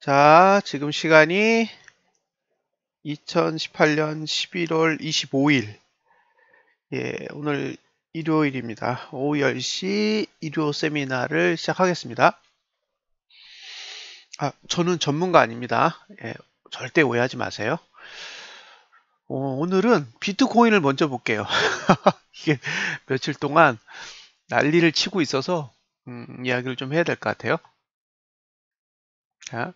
자, 지금 시간이 2018년 11월 25일. 예, 오늘 일요일입니다. 오후 10시 일요 세미나를 시작하겠습니다. 저는 전문가 아닙니다. 예, 절대 오해하지 마세요. 오늘은 비트코인을 먼저 볼게요. 이게 며칠 동안 난리를 치고 있어서 이야기를 좀 해야 될 것 같아요. 자,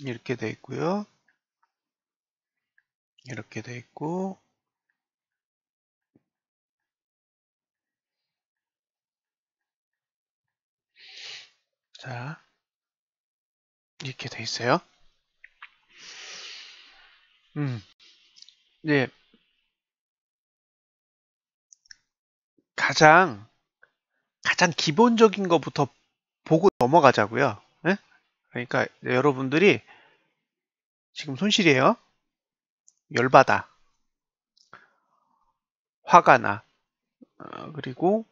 이렇게 돼 있고요. 이렇게 돼 있고, 자, 이렇게 돼 있어요. 네, 가장 기본적인 것부터 보고 넘어가자고요. 예? 그러니까 여러분들이 지금 손실이에요. 열받아, 화가 나. 그리고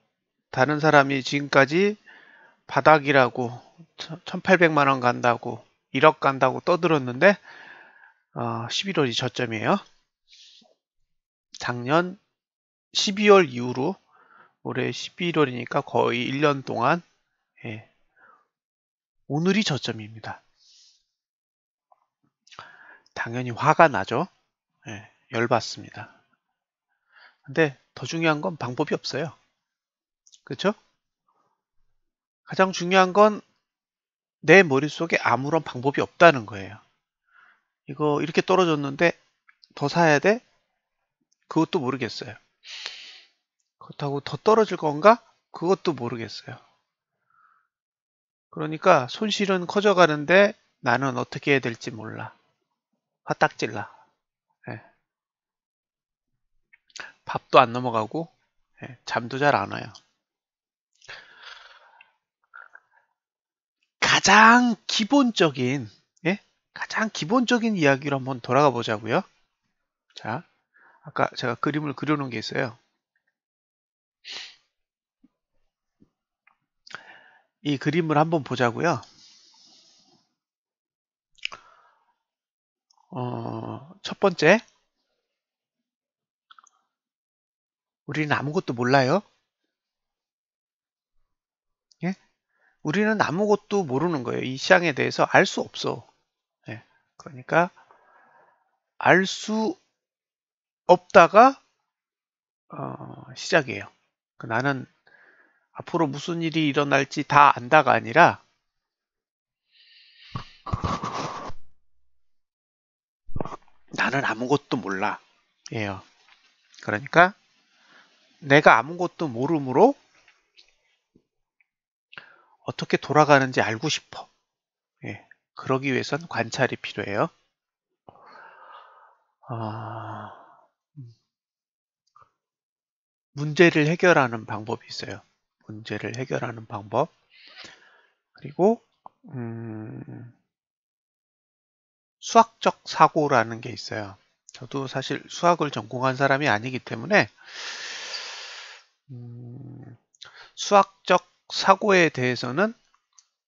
다른 사람이 지금까지 바닥이라고 1800만 원 간다고 1억 간다고 떠들었는데 11월이 저점이에요. 작년 12월 이후로 올해 11월이니까 거의 1년 동안 예, 오늘이 저점입니다. 당연히 화가 나죠. 예, 열받습니다. 근데 더 중요한 건 방법이 없어요. 그렇죠? 가장 중요한 건 내 머릿속에 아무런 방법이 없다는 거예요. 이거 이렇게 떨어졌는데 더 사야 돼? 그것도 모르겠어요. 그렇다고 더 떨어질 건가? 그것도 모르겠어요. 그러니까 손실은 커져가는데 나는 어떻게 해야 될지 몰라. 화딱질 나. 예. 밥도 안 넘어가고 예, 잠도 잘 안 와요. 가장 기본적인 예? 가장 기본적인 이야기로 한번 돌아가 보자고요. 자, 아까 제가 그림을 그려놓은 게 있어요. 이 그림을 한번 보자고요. 첫 번째, 우리는 아무것도 몰라요. 예? 우리는 아무것도 모르는 거예요. 이 시장에 대해서 알 수 없어. 예. 그러니까 알 수 없다가 시작이에요. 나는 앞으로 무슨 일이 일어날지 다 안다가 아니라 나는 아무것도 몰라. 예요. 그러니까 내가 아무것도 모르므로 어떻게 돌아가는지 알고 싶어. 예. 그러기 위해선 관찰이 필요해요. 아, 문제를 해결하는 방법이 있어요. 문제를 해결하는 방법. 그리고 수학적 사고라는 게 있어요. 저도 사실 수학을 전공한 사람이 아니기 때문에 수학적 사고에 대해서는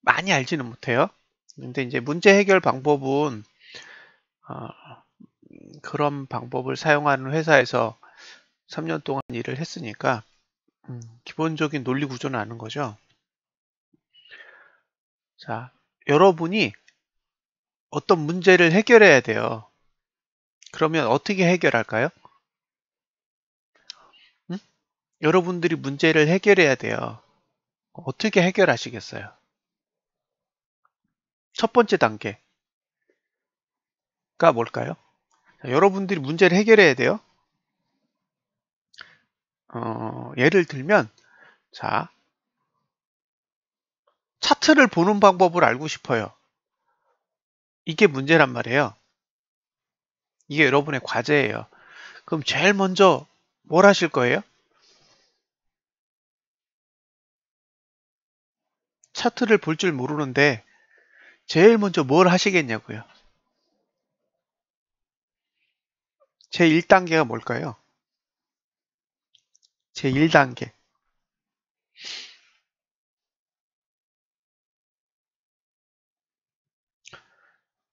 많이 알지는 못해요. 근데 이제 문제 해결 방법은 어, 그런 방법을 사용하는 회사에서 3년 동안 일을 했으니까 기본적인 논리 구조는 아는 거죠. 자, 여러분이 어떤 문제를 해결해야 돼요. 그러면 어떻게 해결할까요? 응? 여러분들이 문제를 해결해야 돼요. 어떻게 해결하시겠어요? 첫 번째 단계가 뭘까요? 자, 여러분들이 문제를 해결해야 돼요. 예를 들면, 자, 차트를 보는 방법을 알고 싶어요. 이게 문제란 말이에요. 이게 여러분의 과제예요. 그럼 제일 먼저 뭘 하실 거예요? 차트를 볼 줄 모르는데 제일 먼저 뭘 하시겠냐고요. 제 1단계가 뭘까요? 제 1단계.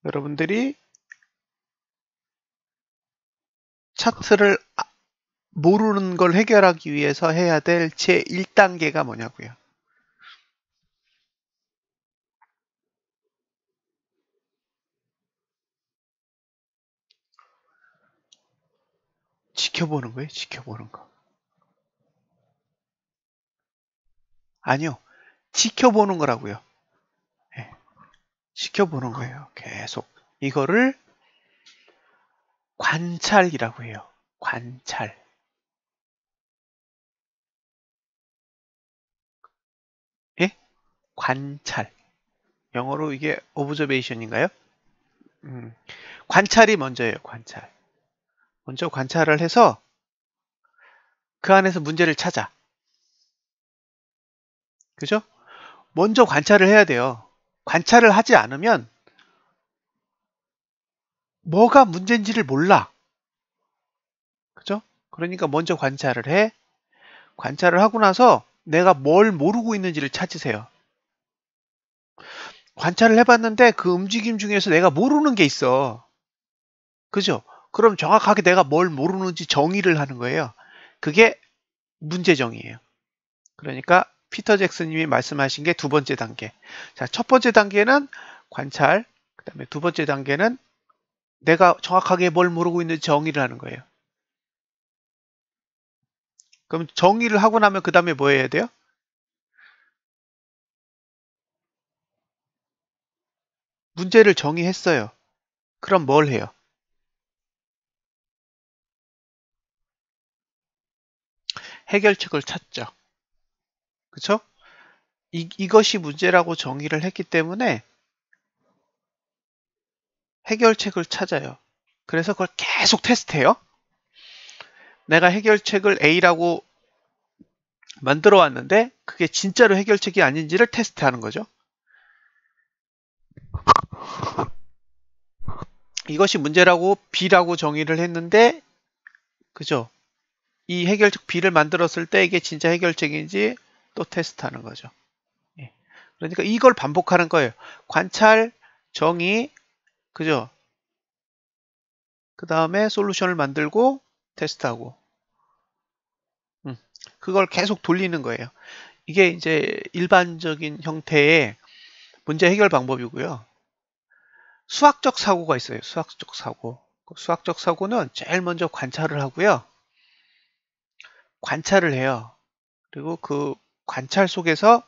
여러분들이 차트를 모르는 걸 해결하기 위해서 해야 될 제 1단계가 뭐냐고요. 지켜보는 거예요. 지켜보는 거. 아니요. 지켜보는 거라고요. 네. 지켜보는 거예요. 계속. 이거를 관찰이라고 해요. 관찰. 예? 관찰. 영어로 이게 observation인가요? 관찰이 먼저예요. 관찰. 먼저 관찰을 해서 그 안에서 문제를 찾아. 그죠? 먼저 관찰을 해야 돼요. 관찰을 하지 않으면 뭐가 문제인지를 몰라. 그죠? 그러니까 먼저 관찰을 해. 관찰을 하고 나서 내가 뭘 모르고 있는지를 찾으세요. 관찰을 해봤는데 그 움직임 중에서 내가 모르는 게 있어. 그죠? 그럼 정확하게 내가 뭘 모르는지 정의를 하는 거예요. 그게 문제 정의예요. 그러니까 피터 잭슨님이 말씀하신 게 두 번째 단계. 자, 첫 번째 단계는 관찰, 그 다음에 두 번째 단계는 내가 정확하게 뭘 모르고 있는지 정의를 하는 거예요. 그럼 정의를 하고 나면 그 다음에 뭐 해야 돼요? 문제를 정의했어요. 그럼 뭘 해요? 해결책을 찾죠. 그쵸? 이것이 문제라고 정의를 했기 때문에 해결책을 찾아요. 그래서 그걸 계속 테스트해요. 내가 해결책을 A라고 만들어 왔는데 그게 진짜로 해결책이 아닌지를 테스트하는 거죠. 이것이 문제라고 B라고 정의를 했는데 그죠? 이 해결책 B를 만들었을 때 이게 진짜 해결책인지 또 테스트하는 거죠. 예. 그러니까 이걸 반복하는 거예요. 관찰, 정의, 그죠? 그 다음에 솔루션을 만들고 테스트하고 그걸 계속 돌리는 거예요. 이게 이제 일반적인 형태의 문제 해결 방법이고요. 수학적 사고가 있어요. 수학적 사고. 수학적 사고는 제일 먼저 관찰을 하고요. 관찰을 해요. 그리고 그 관찰 속에서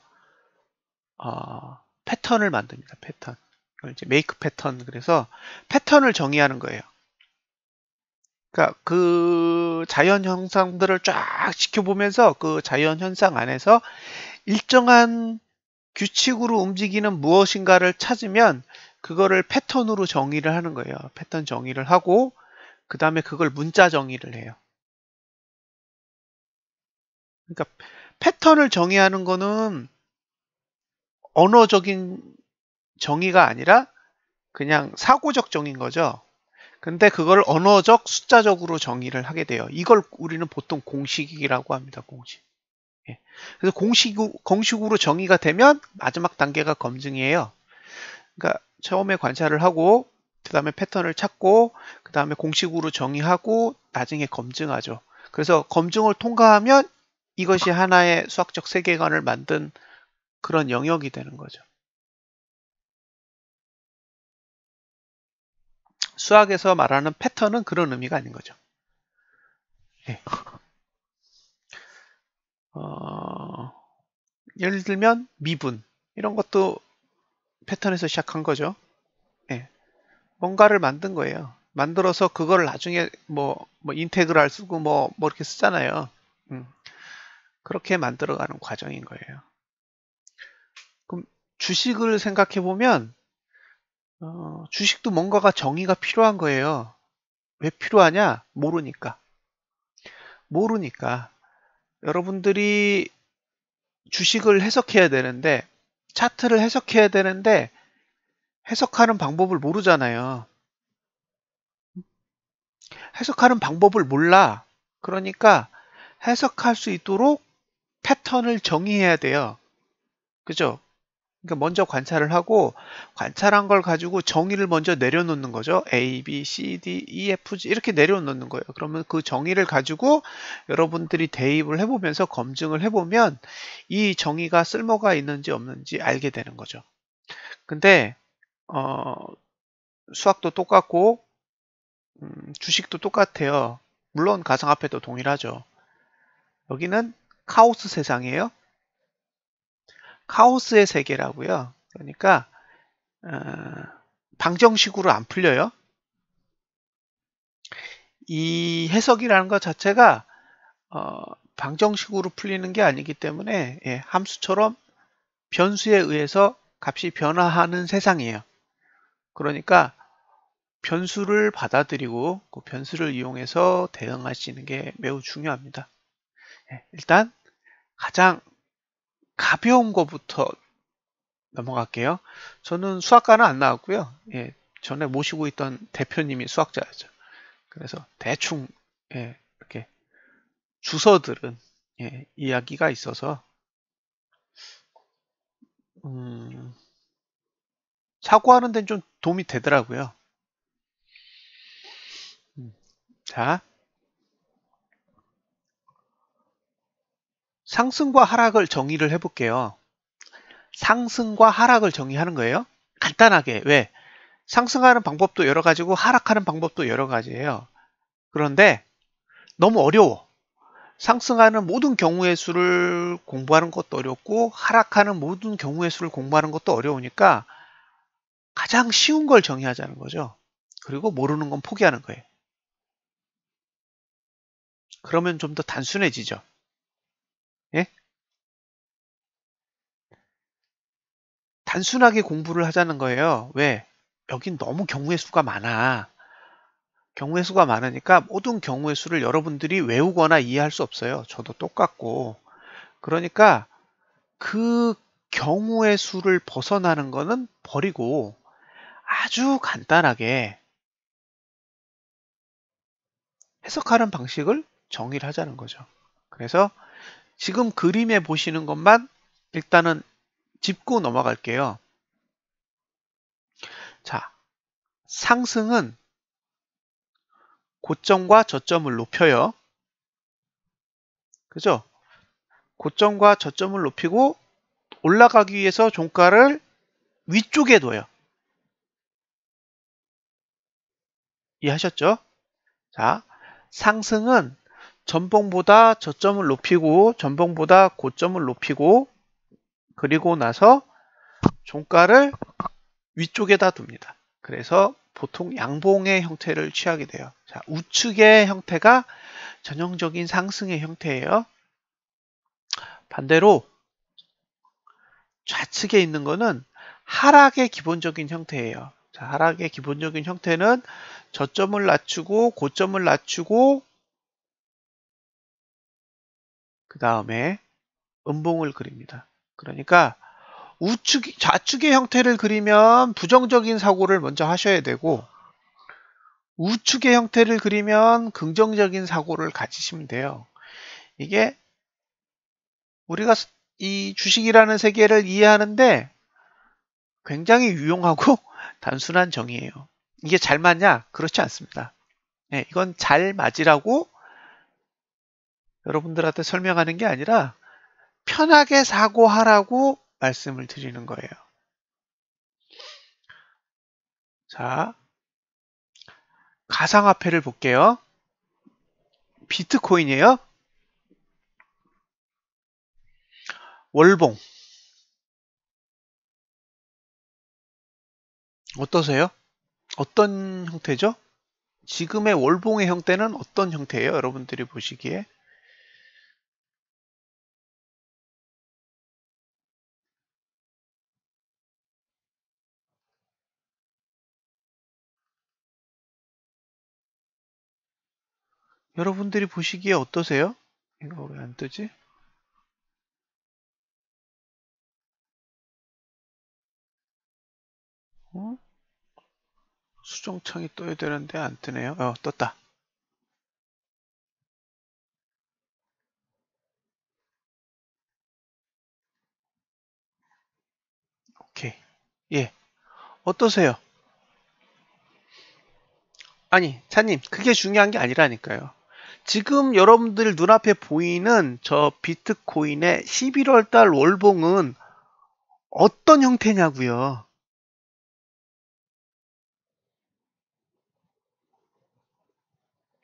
패턴을 만듭니다. 패턴. 이걸 이제 메이크 패턴. 그래서 패턴을 정의하는 거예요. 그러니까 그 자연 현상들을 쫙 지켜보면서 그 자연 현상 안에서 일정한 규칙으로 움직이는 무엇인가를 찾으면 그거를 패턴으로 정의를 하는 거예요. 패턴 정의를 하고 그 다음에 그걸 문자 정의를 해요. 그러니까 패턴을 정의하는 거는 언어적인 정의가 아니라 그냥 사고적 정의인 거죠. 근데 그걸 언어적, 숫자적으로 정의를 하게 돼요. 이걸 우리는 보통 공식이라고 합니다. 공식. 예. 그래서 공식으로 정의가 되면 마지막 단계가 검증이에요. 그러니까 처음에 관찰을 하고 그 다음에 패턴을 찾고 그 다음에 공식으로 정의하고 나중에 검증하죠. 그래서 검증을 통과하면 이것이 하나의 수학적 세계관을 만든 그런 영역이 되는 거죠. 수학에서 말하는 패턴은 그런 의미가 아닌 거죠. 네. 예를 들면 미분 이런 것도 패턴에서 시작한 거죠. 네. 뭔가를 만든 거예요. 만들어서 그걸 나중에 뭐 인테그랄 쓰고 뭐 이렇게 쓰잖아요. 그렇게 만들어가는 과정인 거예요. 그럼 주식을 생각해 보면 주식도 뭔가가 정의가 필요한 거예요. 왜 필요하냐? 모르니까. 모르니까. 여러분들이 주식을 해석해야 되는데 차트를 해석해야 되는데 해석하는 방법을 모르잖아요. 해석하는 방법을 몰라. 그러니까 해석할 수 있도록 패턴을 정의해야 돼요. 그죠? 그러니까 먼저 관찰을 하고 관찰한 걸 가지고 정의를 먼저 내려놓는 거죠. A, B, C, D, E, F, G 이렇게 내려놓는 거예요. 그러면 그 정의를 가지고 여러분들이 대입을 해보면서 검증을 해보면 이 정의가 쓸모가 있는지 없는지 알게 되는 거죠. 근데 수학도 똑같고 주식도 똑같아요. 물론 가상화폐도 동일하죠. 여기는 카오스 세상이에요. 카오스의 세계라고요. 그러니까 어, 방정식으로 안 풀려요. 이 해석이라는 것 자체가 방정식으로 풀리는 게 아니기 때문에 함수처럼 변수에 의해서 값이 변화하는 세상이에요. 그러니까 변수를 받아들이고 그 변수를 이용해서 대응하시는 게 매우 중요합니다. 일단 가장 가벼운 것부터 넘어갈게요. 저는 수학과는 안 나왔고요. 전에 모시고 있던 대표님이 수학자였죠. 그래서 대충 이렇게 주서들은 이야기가 있어서 사고하는 데는 좀 도움이 되더라고요. 자, 상승과 하락을 정의를 해볼게요. 상승과 하락을 정의하는 거예요. 간단하게. 왜? 상승하는 방법도 여러 가지고 하락하는 방법도 여러 가지예요. 그런데 너무 어려워. 상승하는 모든 경우의 수를 공부하는 것도 어렵고 하락하는 모든 경우의 수를 공부하는 것도 어려우니까 가장 쉬운 걸 정의하자는 거죠. 그리고 모르는 건 포기하는 거예요. 그러면 좀 더 단순해지죠. 예? 단순하게 공부를 하자는 거예요. 왜? 여긴 너무 경우의 수가 많아. 경우의 수가 많으니까 모든 경우의 수를 여러분들이 외우거나 이해할 수 없어요. 저도 똑같고. 그러니까 그 경우의 수를 벗어나는 거는 버리고 아주 간단하게 해석하는 방식을 정의를 하자는 거죠. 그래서 지금 그림에 보시는 것만 일단은 짚고 넘어갈게요. 자, 상승은 고점과 저점을 높여요. 그죠? 고점과 저점을 높이고 올라가기 위해서 종가를 위쪽에 둬요. 이해하셨죠? 자, 상승은 전봉보다 저점을 높이고 전봉보다 고점을 높이고 그리고 나서 종가를 위쪽에다 둡니다. 그래서 보통 양봉의 형태를 취하게 돼요. 자, 우측의 형태가 전형적인 상승의 형태예요. 반대로 좌측에 있는 거는 하락의 기본적인 형태예요. 자, 하락의 기본적인 형태는 저점을 낮추고 고점을 낮추고 그 다음에 음봉을 그립니다. 그러니까 좌측의 형태를 그리면 부정적인 사고를 먼저 하셔야 되고 우측의 형태를 그리면 긍정적인 사고를 가지시면 돼요. 이게 우리가 이 주식이라는 세계를 이해하는데 굉장히 유용하고 단순한 정의예요. 이게 잘 맞냐? 그렇지 않습니다. 이건 잘 맞으라고 여러분들한테 설명하는 게 아니라 편하게 사고하라고 말씀을 드리는 거예요. 자, 가상화폐를 볼게요. 비트코인이에요. 월봉. 어떠세요? 어떤 형태죠? 지금의 월봉의 형태는 어떤 형태예요? 여러분들이 보시기에. 여러분들이 보시기에 어떠세요? 이거 왜 안 뜨지? 어? 수정창이 떠야 되는데 안 뜨네요. 떴다. 오케이. 예. 어떠세요? 아니, 차님, 그게 중요한 게 아니라니까요. 지금 여러분들 눈앞에 보이는 저 비트코인의 11월 달 월봉은 어떤 형태냐고요?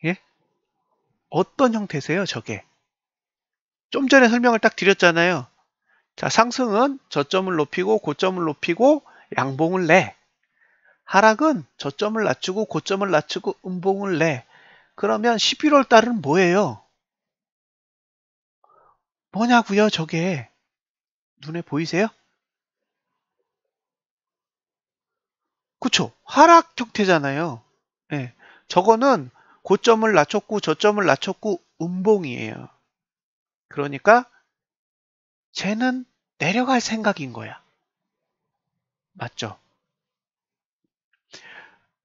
예? 어떤 형태세요, 저게? 좀 전에 설명을 딱 드렸잖아요. 자, 상승은 저점을 높이고 고점을 높이고 양봉을 내. 하락은 저점을 낮추고 고점을 낮추고 음봉을 내. 그러면 11월 달은 뭐예요? 뭐냐고요, 저게? 눈에 보이세요? 그쵸? 하락 형태잖아요. 예. 저거는 고점을 낮췄고 저점을 낮췄고 음봉이에요. 그러니까 쟤는 내려갈 생각인 거야. 맞죠?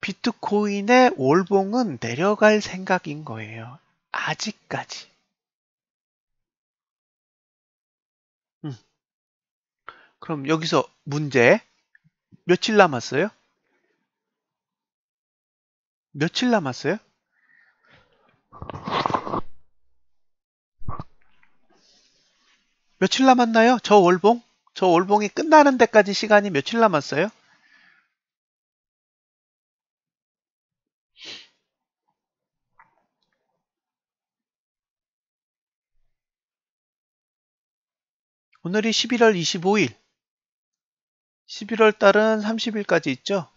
비트코인의 월봉은 내려갈 생각인 거예요. 아직까지. 음. 그럼 여기서 문제. 며칠 남았어요? 며칠 남았어요? 며칠 남았나요? 저 월봉? 저 월봉이 끝나는 데까지 시간이 며칠 남았어요? 오늘이 11월 25일. 11월 달은 30일까지 있죠?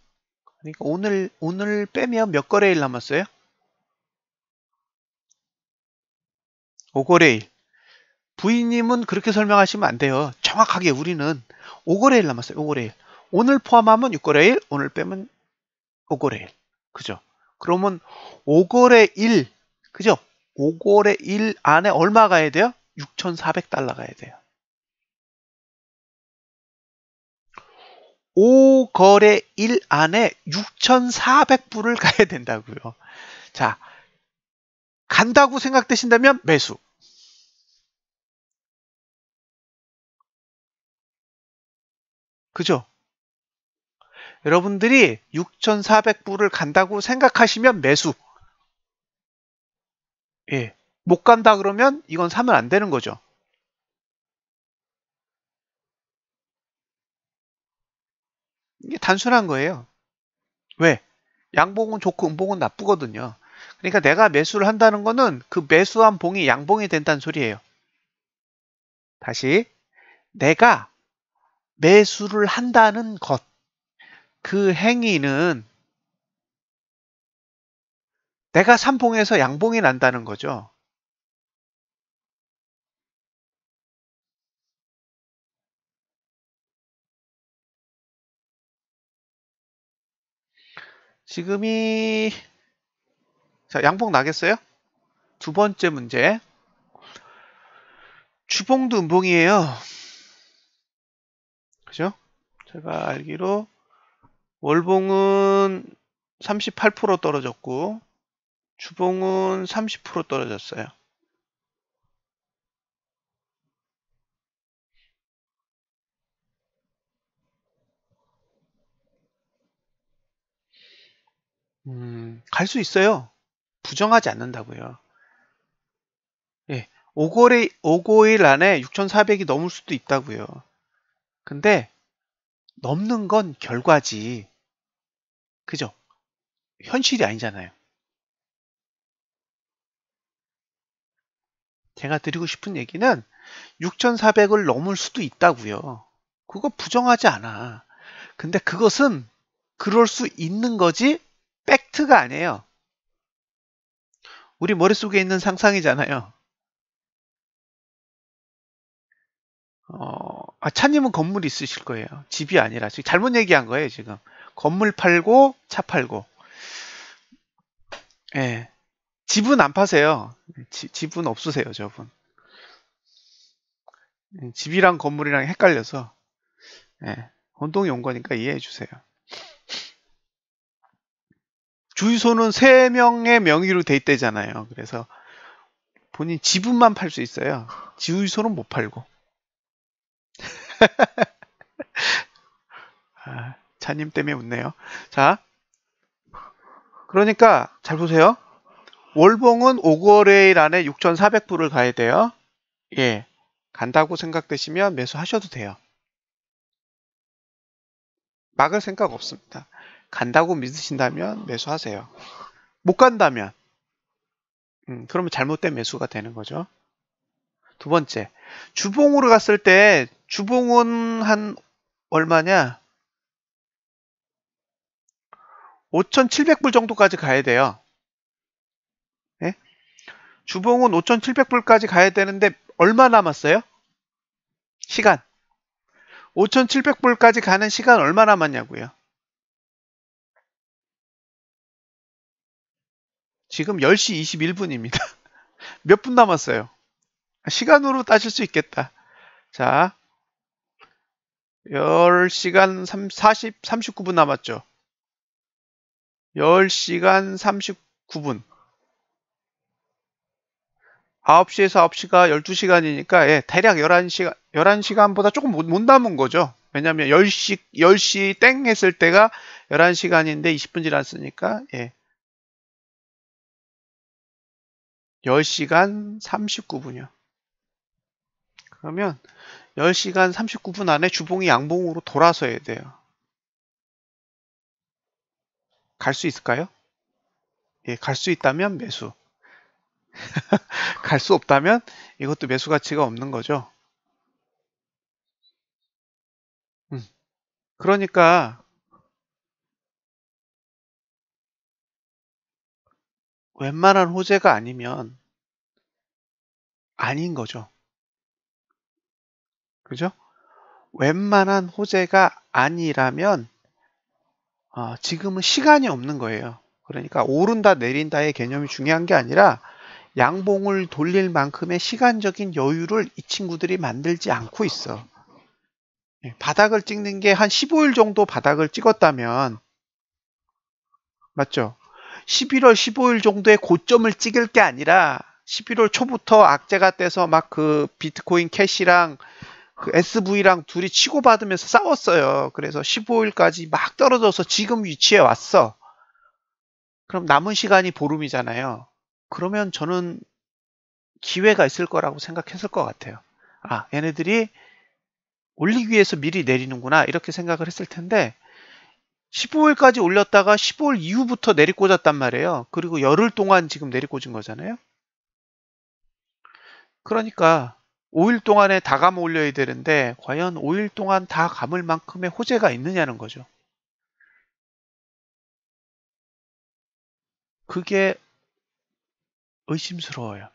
그러니까 오늘 빼면 몇 거래일 남았어요? 5거래일. 부인님은 그렇게 설명하시면 안 돼요. 정확하게 우리는 5거래일 남았어요. 5거래일. 오늘 포함하면 6거래일, 오늘 빼면 5거래일. 그죠? 그러면 5거래일, 그죠? 5거래일 안에 얼마 가야 돼요? 6,400달러 가야 돼요. 5거래일 안에 6,400불을 가야 된다고요. 자, 간다고 생각되신다면 매수. 그죠? 여러분들이 6,400불을 간다고 생각하시면 매수. 예. 못 간다 그러면 이건 사면 안 되는 거죠. 이게 단순한 거예요. 왜? 양봉은 좋고 음봉은 나쁘거든요. 그러니까 내가 매수를 한다는 거는 그 매수한 봉이 양봉이 된다는 소리예요. 다시. 내가 매수를 한다는 것. 그 행위는 내가 산 봉에서 양봉이 난다는 거죠. 지금이 자, 양봉 나겠어요? 두 번째 문제. 주봉도 음봉이에요. 그죠? 제가 알기로 월봉은 38% 떨어졌고 주봉은 30% 떨어졌어요. 갈 수 있어요. 부정하지 않는다고요. 예. 5거일 안에 6,400이 넘을 수도 있다고요. 근데 넘는 건 결과지. 그죠? 현실이 아니잖아요. 제가 드리고 싶은 얘기는 6,400을 넘을 수도 있다고요. 그거 부정하지 않아. 근데 그것은 그럴 수 있는 거지 팩트가 아니에요. 우리 머릿속에 있는 상상이잖아요. 차님은 건물 있으실 거예요. 집이 아니라. 지금 잘못 얘기한 거예요, 지금. 건물 팔고, 차 팔고. 예. 집은 안 파세요. 집은 없으세요, 저분. 집이랑 건물이랑 헷갈려서. 예. 혼동이 온 거니까 이해해 주세요. 주유소는 3명의 명의로 돼 있대잖아요. 그래서 본인 지분만 팔 수 있어요. 주유소는 못 팔고. 자님 때문에 웃네요. 자, 그러니까 잘 보세요. 월봉은 5거래일 안에 6,400불을 가야 돼요. 예, 간다고 생각되시면 매수하셔도 돼요. 막을 생각 없습니다. 간다고 믿으신다면 매수하세요. 못 간다면 그러면 잘못된 매수가 되는 거죠. 두 번째, 주봉으로 갔을 때 주봉은 한 얼마냐? 5,700불 정도까지 가야 돼요. 예? 주봉은 5,700불까지 가야 되는데 얼마 남았어요? 시간. 5,700불까지 가는 시간 얼마 남았냐고요? 지금 10시 21분입니다. 몇 분 남았어요? 시간으로 따질 수 있겠다. 자, 10시간 39분 남았죠. 10시간 39분. 9시에서 9시가 12시간이니까, 예, 대략 11시간보다 조금 못 남은 거죠. 왜냐면 10시 땡 했을 때가 11시간인데 20분 지났으니까, 예. 10시간 39분이요. 그러면 10시간 39분 안에 주봉이 양봉으로 돌아서야 돼요. 갈 수 있을까요? 예, 갈 수 있다면 매수. 갈 수 없다면 이것도 매수 가치가 없는 거죠. 그러니까 웬만한 호재가 아니면 아닌 거죠. 그죠? 웬만한 호재가 아니라면 지금은 시간이 없는 거예요. 그러니까 오른다 내린다의 개념이 중요한 게 아니라 양봉을 돌릴 만큼의 시간적인 여유를 이 친구들이 만들지 않고 있어. 바닥을 찍는 게 한 15일 정도 바닥을 찍었다면 맞죠? 11월 15일 정도의 고점을 찍을 게 아니라 11월 초부터 악재가 떼서 막 그 비트코인 캐시랑 그 SV랑 둘이 치고받으면서 싸웠어요. 그래서 15일까지 막 떨어져서 지금 위치에 왔어. 그럼 남은 시간이 보름이잖아요. 그러면 저는 기회가 있을 거라고 생각했을 것 같아요. 아, 얘네들이 올리기 위해서 미리 내리는구나 이렇게 생각을 했을 텐데 15일까지 올렸다가 15일 이후부터 내리꽂았단 말이에요. 그리고 열흘 동안 지금 내리꽂은 거잖아요. 그러니까 5일 동안에 다 감아 올려야 되는데 과연 5일 동안 다 감을 만큼의 호재가 있느냐는 거죠. 그게 의심스러워요.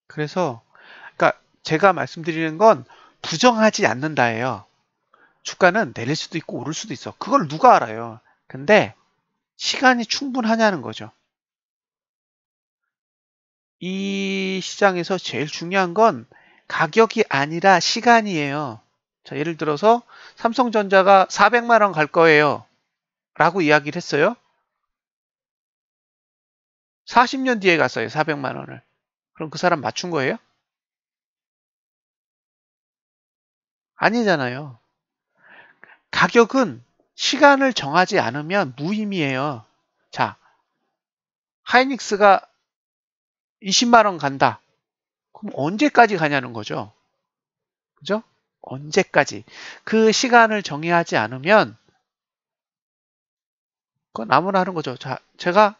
그래서 그러니까 제가 말씀드리는 건 부정하지 않는다예요. 주가는 내릴 수도 있고 오를 수도 있어. 그걸 누가 알아요. 근데 시간이 충분하냐는 거죠. 이 시장에서 제일 중요한 건 가격이 아니라 시간이에요. 자, 예를 들어서 삼성전자가 400만 원 갈 거예요. 라고 이야기를 했어요. 40년 뒤에 갔어요. 400만 원을. 그럼 그 사람 맞춘 거예요? 아니잖아요. 가격은 시간을 정하지 않으면 무의미해요. 자, 하이닉스가 20만 원 간다. 그럼 언제까지 가냐는 거죠. 그죠? 언제까지. 그 시간을 정의하지 않으면 그건 아무나 하는 거죠. 자, 제가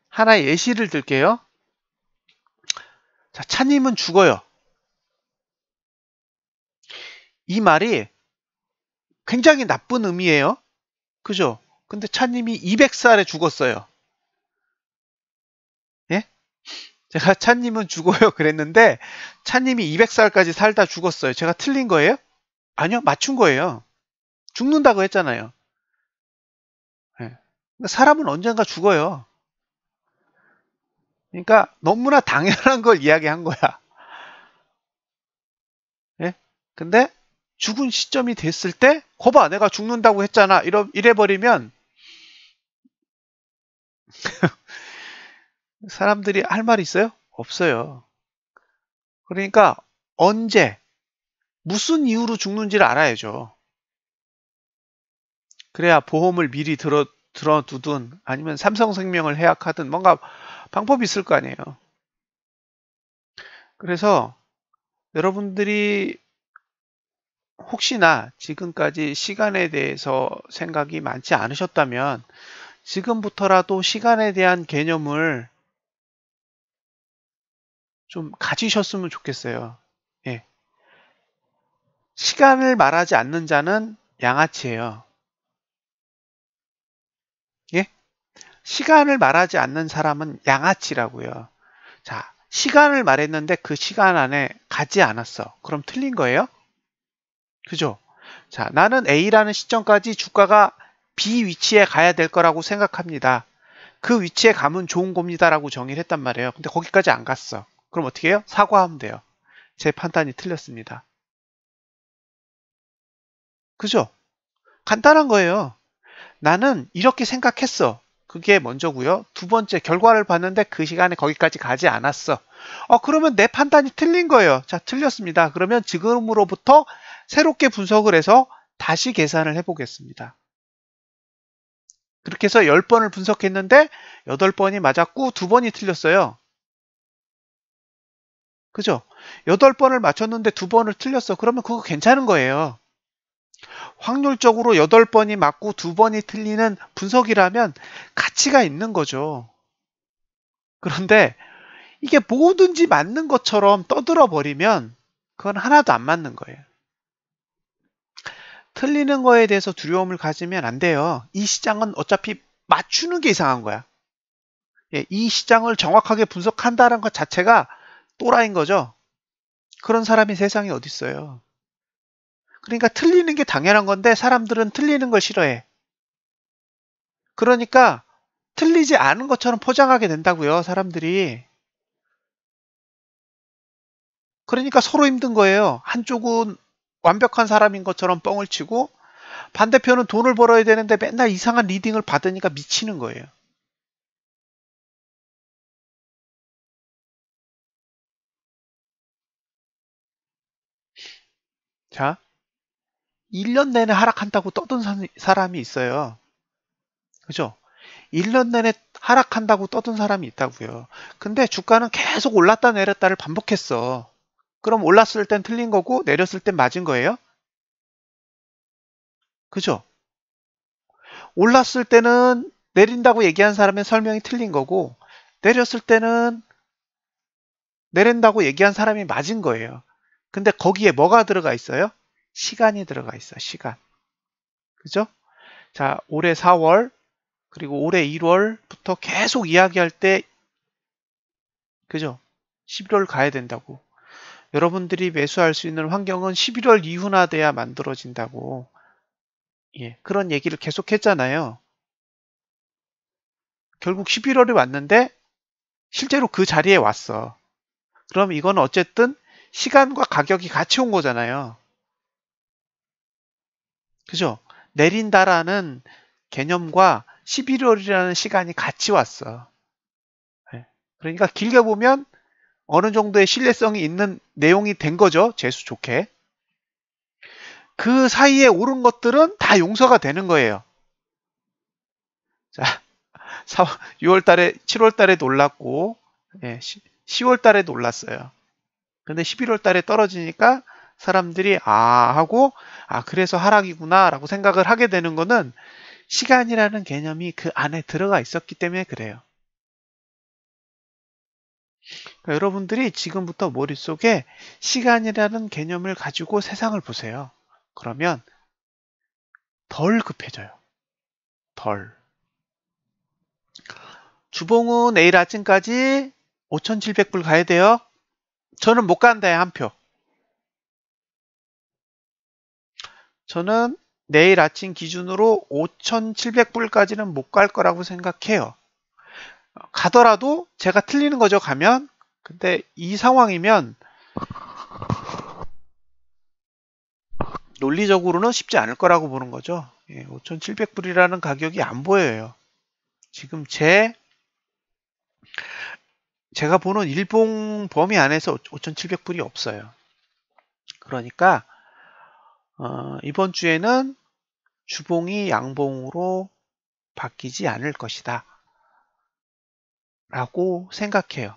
하나의 예시를 들게요. 자, 차님은 죽어요. 이 말이 굉장히 나쁜 의미예요. 그죠? 근데 차님이 200살에 죽었어요. 예? 제가 차님은 죽어요 그랬는데 차님이 200살까지 살다 죽었어요. 제가 틀린 거예요? 아니요, 맞춘 거예요. 죽는다고 했잖아요. 예. 사람은 언젠가 죽어요. 그러니까 너무나 당연한 걸 이야기한 거야. 예? 근데 죽은 시점이 됐을 때, 거봐, 내가 죽는다고 했잖아. 이래버리면 사람들이 할 말이 있어요? 없어요. 그러니까 언제, 무슨 이유로 죽는지를 알아야죠. 그래야 보험을 미리 들어두든 아니면 삼성생명을 해약하든 뭔가 방법이 있을 거 아니에요. 그래서 여러분들이 혹시나 지금까지 시간에 대해서 생각이 많지 않으셨다면 지금부터라도 시간에 대한 개념을 좀 가지셨으면 좋겠어요. 예. 시간을 말하지 않는 자는 양아치예요. 예? 시간을 말하지 않는 사람은 양아치라고요. 자, 시간을 말했는데 그 시간 안에 가지 않았어. 그럼 틀린 거예요? 그죠? 자, 나는 A라는 시점까지 주가가 B 위치에 가야 될 거라고 생각합니다. 그 위치에 가면 좋은 겁니다라고 정의를 했단 말이에요. 근데 거기까지 안 갔어. 그럼 어떻게 해요? 사과하면 돼요. 제 판단이 틀렸습니다. 그죠? 간단한 거예요. 나는 이렇게 생각했어. 그게 먼저고요. 두 번째, 결과를 봤는데 그 시간에 거기까지 가지 않았어. 그러면 내 판단이 틀린 거예요. 자, 틀렸습니다. 그러면 지금으로부터 새롭게 분석을 해서 다시 계산을 해보겠습니다. 그렇게 해서 10번을 분석했는데 8번이 맞았고 2번이 틀렸어요. 그죠? 8번을 맞췄는데 2번을 틀렸어. 그러면 그거 괜찮은 거예요. 확률적으로 8번이 맞고 2번이 틀리는 분석이라면 가치가 있는 거죠. 그런데 이게 뭐든지 맞는 것처럼 떠들어 버리면 그건 하나도 안 맞는 거예요. 틀리는 거에 대해서 두려움을 가지면 안 돼요. 이 시장은 어차피 맞추는 게 이상한 거야. 예, 이 시장을 정확하게 분석한다는 것 자체가 또라이인 거죠. 그런 사람이 세상에 어디 있어요. 그러니까 틀리는 게 당연한 건데 사람들은 틀리는 걸 싫어해. 그러니까 틀리지 않은 것처럼 포장하게 된다고요, 사람들이. 그러니까 서로 힘든 거예요. 한쪽은 완벽한 사람인 것처럼 뻥을 치고 반대편은 돈을 벌어야 되는데 맨날 이상한 리딩을 받으니까 미치는 거예요. 자, 1년 내내 하락한다고 떠든 사람이 있어요. 그죠? 1년 내내 하락한다고 떠든 사람이 있다고요. 근데 주가는 계속 올랐다 내렸다를 반복했어. 그럼 올랐을 땐 틀린 거고 내렸을 땐 맞은 거예요? 그죠? 올랐을 때는 내린다고 얘기한 사람의 설명이 틀린 거고 내렸을 때는 내린다고 얘기한 사람이 맞은 거예요. 근데 거기에 뭐가 들어가 있어요? 시간이 들어가 있어, 시간. 그죠? 자, 올해 4월, 그리고 올해 1월부터 계속 이야기할 때, 그죠? 11월 가야 된다고. 여러분들이 매수할 수 있는 환경은 11월 이후나 돼야 만들어진다고. 예, 그런 얘기를 계속 했잖아요. 결국 11월이 왔는데, 실제로 그 자리에 왔어. 그럼 이건 어쨌든 시간과 가격이 같이 온 거잖아요. 그죠? 내린다라는 개념과 11월이라는 시간이 같이 왔어. 예. 그러니까 길게 보면 어느 정도의 신뢰성이 있는 내용이 된 거죠. 재수 좋게. 그 사이에 오른 것들은 다 용서가 되는 거예요. 자, 6월 달에, 7월 달에도 올랐고, 예, 10월 달에도 올랐어요. 근데 11월 달에 떨어지니까 사람들이 하고, 그래서 하락이구나 라고 생각을 하게 되는 거는 시간이라는 개념이 그 안에 들어가 있었기 때문에 그래요. 그러니까 여러분들이 지금부터 머릿속에 시간이라는 개념을 가지고 세상을 보세요. 그러면 덜 급해져요. 덜. 주봉은 내일 아침까지 5,700불 가야 돼요. 저는 못 간다요, 한 표. 저는 내일 아침 기준으로 5,700불까지는 못 갈 거라고 생각해요. 가더라도 제가 틀리는 거죠, 가면. 근데 이 상황이면 논리적으로는 쉽지 않을 거라고 보는 거죠. 5,700불이라는 가격이 안 보여요. 지금 제 제가 보는 일봉 범위 안에서 5,700불이 없어요. 그러니까 이번 주에는 주봉이 양봉으로 바뀌지 않을 것이다 라고 생각해요.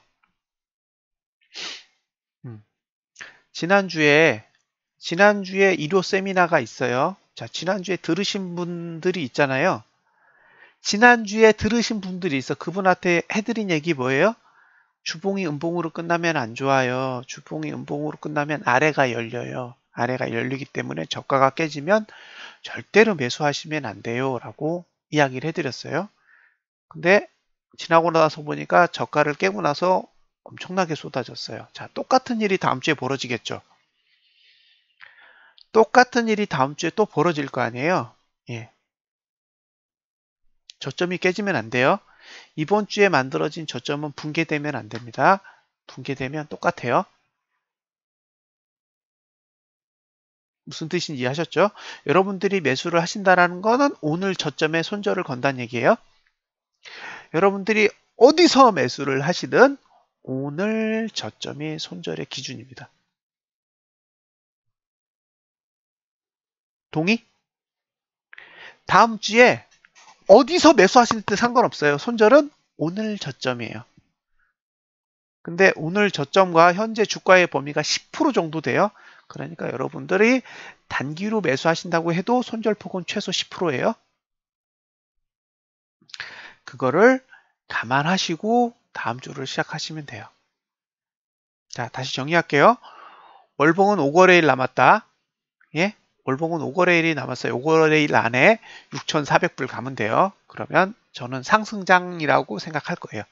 지난주에 일요 세미나가 있어요. 자, 지난주에 들으신 분들이 있잖아요. 지난주에 들으신 분들이 있어. 그분한테 해드린 얘기 뭐예요? 주봉이 음봉으로 끝나면 안 좋아요. 주봉이 음봉으로 끝나면 아래가 열려요. 아래가 열리기 때문에 저가가 깨지면 절대로 매수하시면 안 돼요 라고 이야기를 해드렸어요. 근데 지나고 나서 보니까 저가를 깨고 나서 엄청나게 쏟아졌어요. 자, 똑같은 일이 다음 주에 벌어지겠죠. 똑같은 일이 다음 주에 또 벌어질 거 아니에요. 예. 저점이 깨지면 안 돼요. 이번 주에 만들어진 저점은 붕괴되면 안 됩니다. 붕괴되면 똑같아요. 무슨 뜻인지 이해하셨죠? 여러분들이 매수를 하신다는 거는 오늘 저점에 손절을 건다는 얘기예요. 여러분들이 어디서 매수를 하시든 오늘 저점이 손절의 기준입니다. 동의? 다음 주에 어디서 매수하실 때 상관없어요. 손절은 오늘 저점이에요. 근데 오늘 저점과 현재 주가의 범위가 10% 정도 돼요. 그러니까 여러분들이 단기로 매수하신다고 해도 손절폭은 최소 10%예요. 그거를 감안하시고 다음 주를 시작하시면 돼요. 자, 다시 정리할게요. 월봉은 5거래일 남았다. 예? 월봉은 5거래일이 남았어요. 5거래일 안에 6,400불 가면 돼요. 그러면 저는 상승장이라고 생각할 거예요.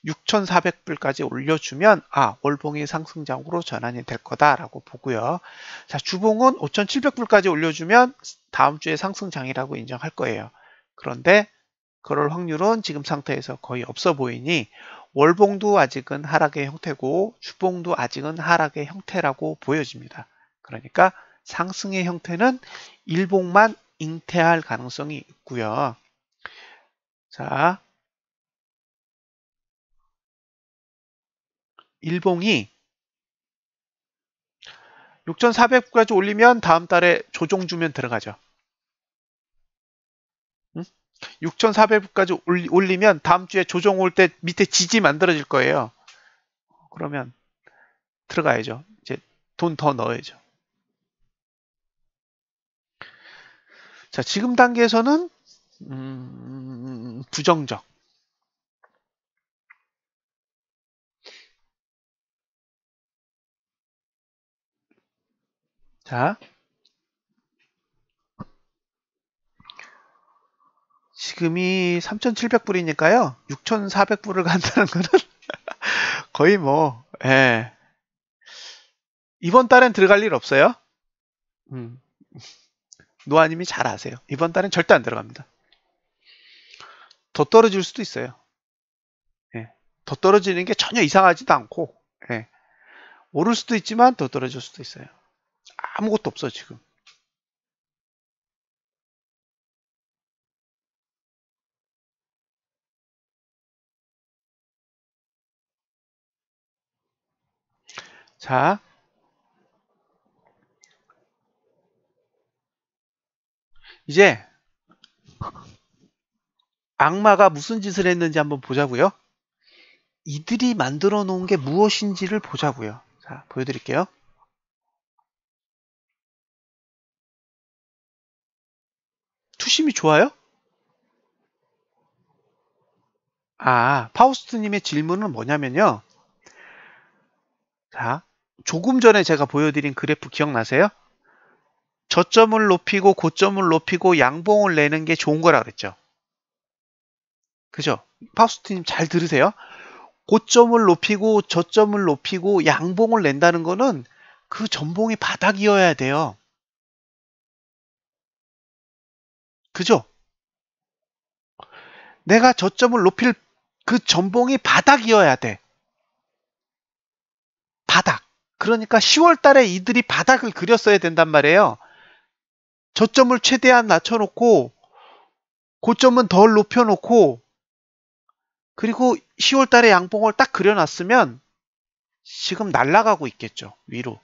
6,400불까지 올려주면 월봉이 상승장으로 전환이 될 거다라고 보고요. 자, 주봉은 5,700불까지 올려주면 다음 주에 상승장이라고 인정할 거예요. 그런데 그럴 확률은 지금 상태에서 거의 없어 보이니 월봉도 아직은 하락의 형태고 주봉도 아직은 하락의 형태라고 보여집니다. 그러니까 상승의 형태는 일봉만 잉태할 가능성이 있고요. 자, 일봉이 6,400까지 올리면 다음 달에 조정 주면 들어가죠. 6,400까지 올리면 다음 주에 조정 올 때 밑에 지지 만들어질 거예요. 그러면 들어가야죠. 이제 돈 더 넣어야죠. 자, 지금 단계에서는 부정적. 자, 지금이 3,700불이니까요. 6,400불을 간다는 거는 거의 이번 달엔 들어갈 일 없어요. 노아님이 잘 아세요. 이번 달엔 절대 안 들어갑니다. 더 떨어질 수도 있어요. 예. 더 떨어지는 게 전혀 이상하지도 않고, 예. 오를 수도 있지만 더 떨어질 수도 있어요. 아무것도 없어, 지금. 자, 이제 악마가 무슨 짓을 했는지 한번 보자고요. 이들이 만들어 놓은 게 무엇인지를 보자고요. 자, 보여드릴게요. 투심이 좋아요? 파우스트님의 질문은 뭐냐면요. 자, 조금 전에 제가 보여드린 그래프 기억나세요? 저점을 높이고 고점을 높이고 양봉을 내는 게 좋은 거라 그랬죠. 그죠? 파우스트님 잘 들으세요. 고점을 높이고 저점을 높이고 양봉을 낸다는 거는 그 전봉이 바닥이어야 돼요. 그죠? 내가 저점을 높일 그 전봉이 바닥이어야 돼. 바닥. 그러니까 10월 달에 이들이 바닥을 그렸어야 된단 말이에요. 저점을 최대한 낮춰놓고 고점은 덜 높여놓고 그리고 10월 달에 양봉을 딱 그려놨으면 지금 날아가고 있겠죠. 위로.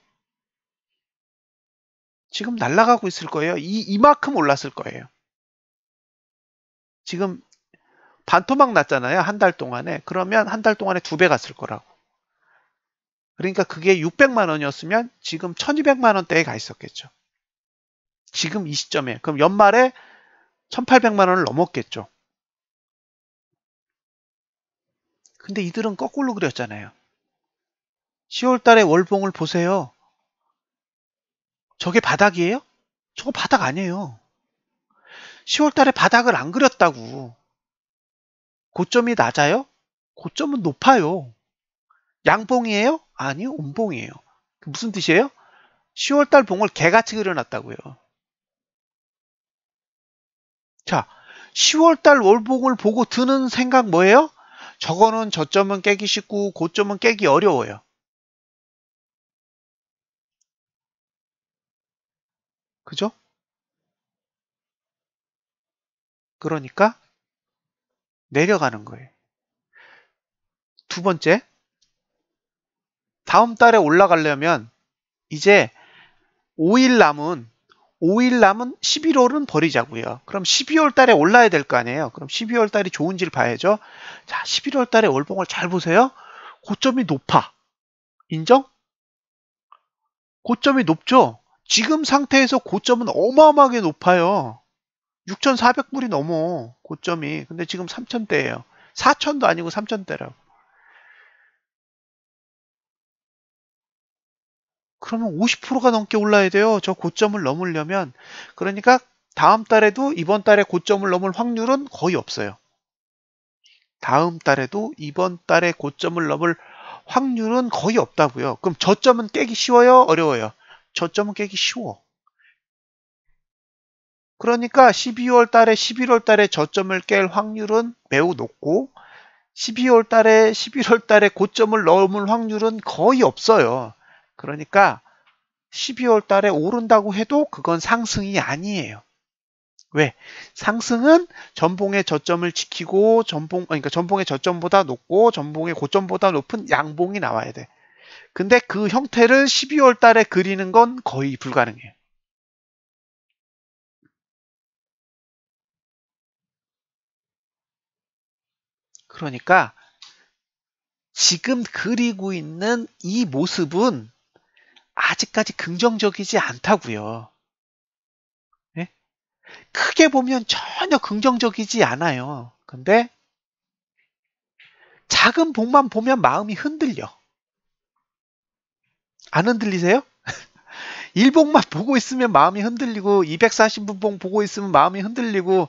지금 날아가고 있을 거예요. 이만큼 올랐을 거예요. 지금 반토막 났잖아요. 한 달 동안에. 그러면 한 달 동안에 2배 갔을 거라고. 그러니까 그게 600만 원이었으면 지금 1200만 원대에 가 있었겠죠. 지금 이 시점에. 그럼 연말에 1800만 원을 넘었겠죠. 근데 이들은 거꾸로 그렸잖아요. 10월 달에 월봉을 보세요. 저게 바닥이에요? 저거 바닥 아니에요. 10월 달에 바닥을 안 그렸다고. 고점이 낮아요? 고점은 높아요. 양봉이에요? 아니요, 음봉이에요. 무슨 뜻이에요? 10월 달 봉을 개같이 그려놨다고요. 자, 10월 달 월봉을 보고 드는 생각 뭐예요? 저거는 저점은 깨기 쉽고 고점은 깨기 어려워요. 그죠? 그러니까 내려가는 거예요. 두 번째, 다음 달에 올라가려면 이제 5일 남은 11월은 버리자고요. 그럼 12월 달에 올라야 될 거 아니에요. 그럼 12월 달이 좋은지를 봐야죠. 자, 11월 달에 월봉을 잘 보세요. 고점이 높아. 인정? 고점이 높죠? 지금 상태에서 고점은 어마어마하게 높아요. 6,400불이 넘어, 고점이. 근데 지금 3,000대예요. 4,000도 아니고 3,000대라고. 그러면 50%가 넘게 올라야 돼요. 저 고점을 넘으려면. 그러니까 다음 달에도 이번 달에 고점을 넘을 확률은 거의 없어요. 다음 달에도 이번 달에 고점을 넘을 확률은 거의 없다고요. 그럼 저점은 깨기 쉬워요? 어려워요? 저점은 깨기 쉬워. 그러니까 12월 달에 11월 달에 저점을 깰 확률은 매우 높고 12월 달에 11월 달에 고점을 넘을 확률은 거의 없어요. 그러니까 12월 달에 오른다고 해도 그건 상승이 아니에요. 왜? 상승은 전봉의 저점을 지키고 그러니까 전봉의 저점보다 높고 전봉의 고점보다 높은 양봉이 나와야 돼. 근데 그 형태를 12월 달에 그리는 건 거의 불가능해요. 그러니까 지금 그리고 있는 이 모습은 아직까지 긍정적이지 않다고요. 네? 크게 보면 전혀 긍정적이지 않아요. 근데 작은 봉만 보면 마음이 흔들려. 안 흔들리세요? 일봉만 보고 있으면 마음이 흔들리고 240분 봉 보고 있으면 마음이 흔들리고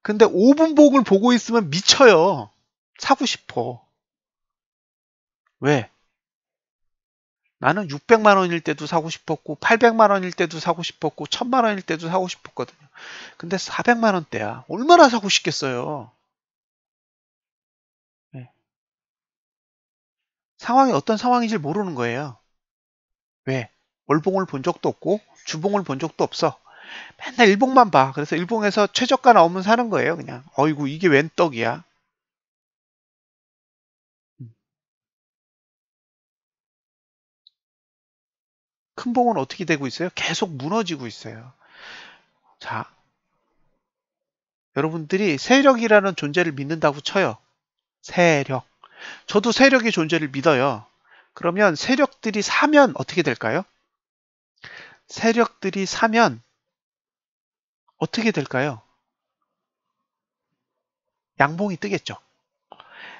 근데 5분 봉을 보고 있으면 미쳐요. 사고 싶어. 왜? 나는 600만 원일 때도 사고 싶었고 800만 원일 때도 사고 싶었고 1000만 원일 때도 사고 싶었거든요. 근데 400만 원대야. 얼마나 사고 싶겠어요. 네. 상황이 어떤 상황인지 모르는 거예요. 왜? 월봉을 본 적도 없고 주봉을 본 적도 없어. 맨날 일봉만 봐. 그래서 일봉에서 최저가 나오면 사는 거예요. 그냥 어이구 이게 웬 떡이야. 큰 봉은 어떻게 되고 있어요? 계속 무너지고 있어요. 자, 여러분들이 세력이라는 존재를 믿는다고 쳐요. 세력. 저도 세력의 존재를 믿어요. 그러면 세력들이 사면 어떻게 될까요? 세력들이 사면 어떻게 될까요? 양봉이 뜨겠죠.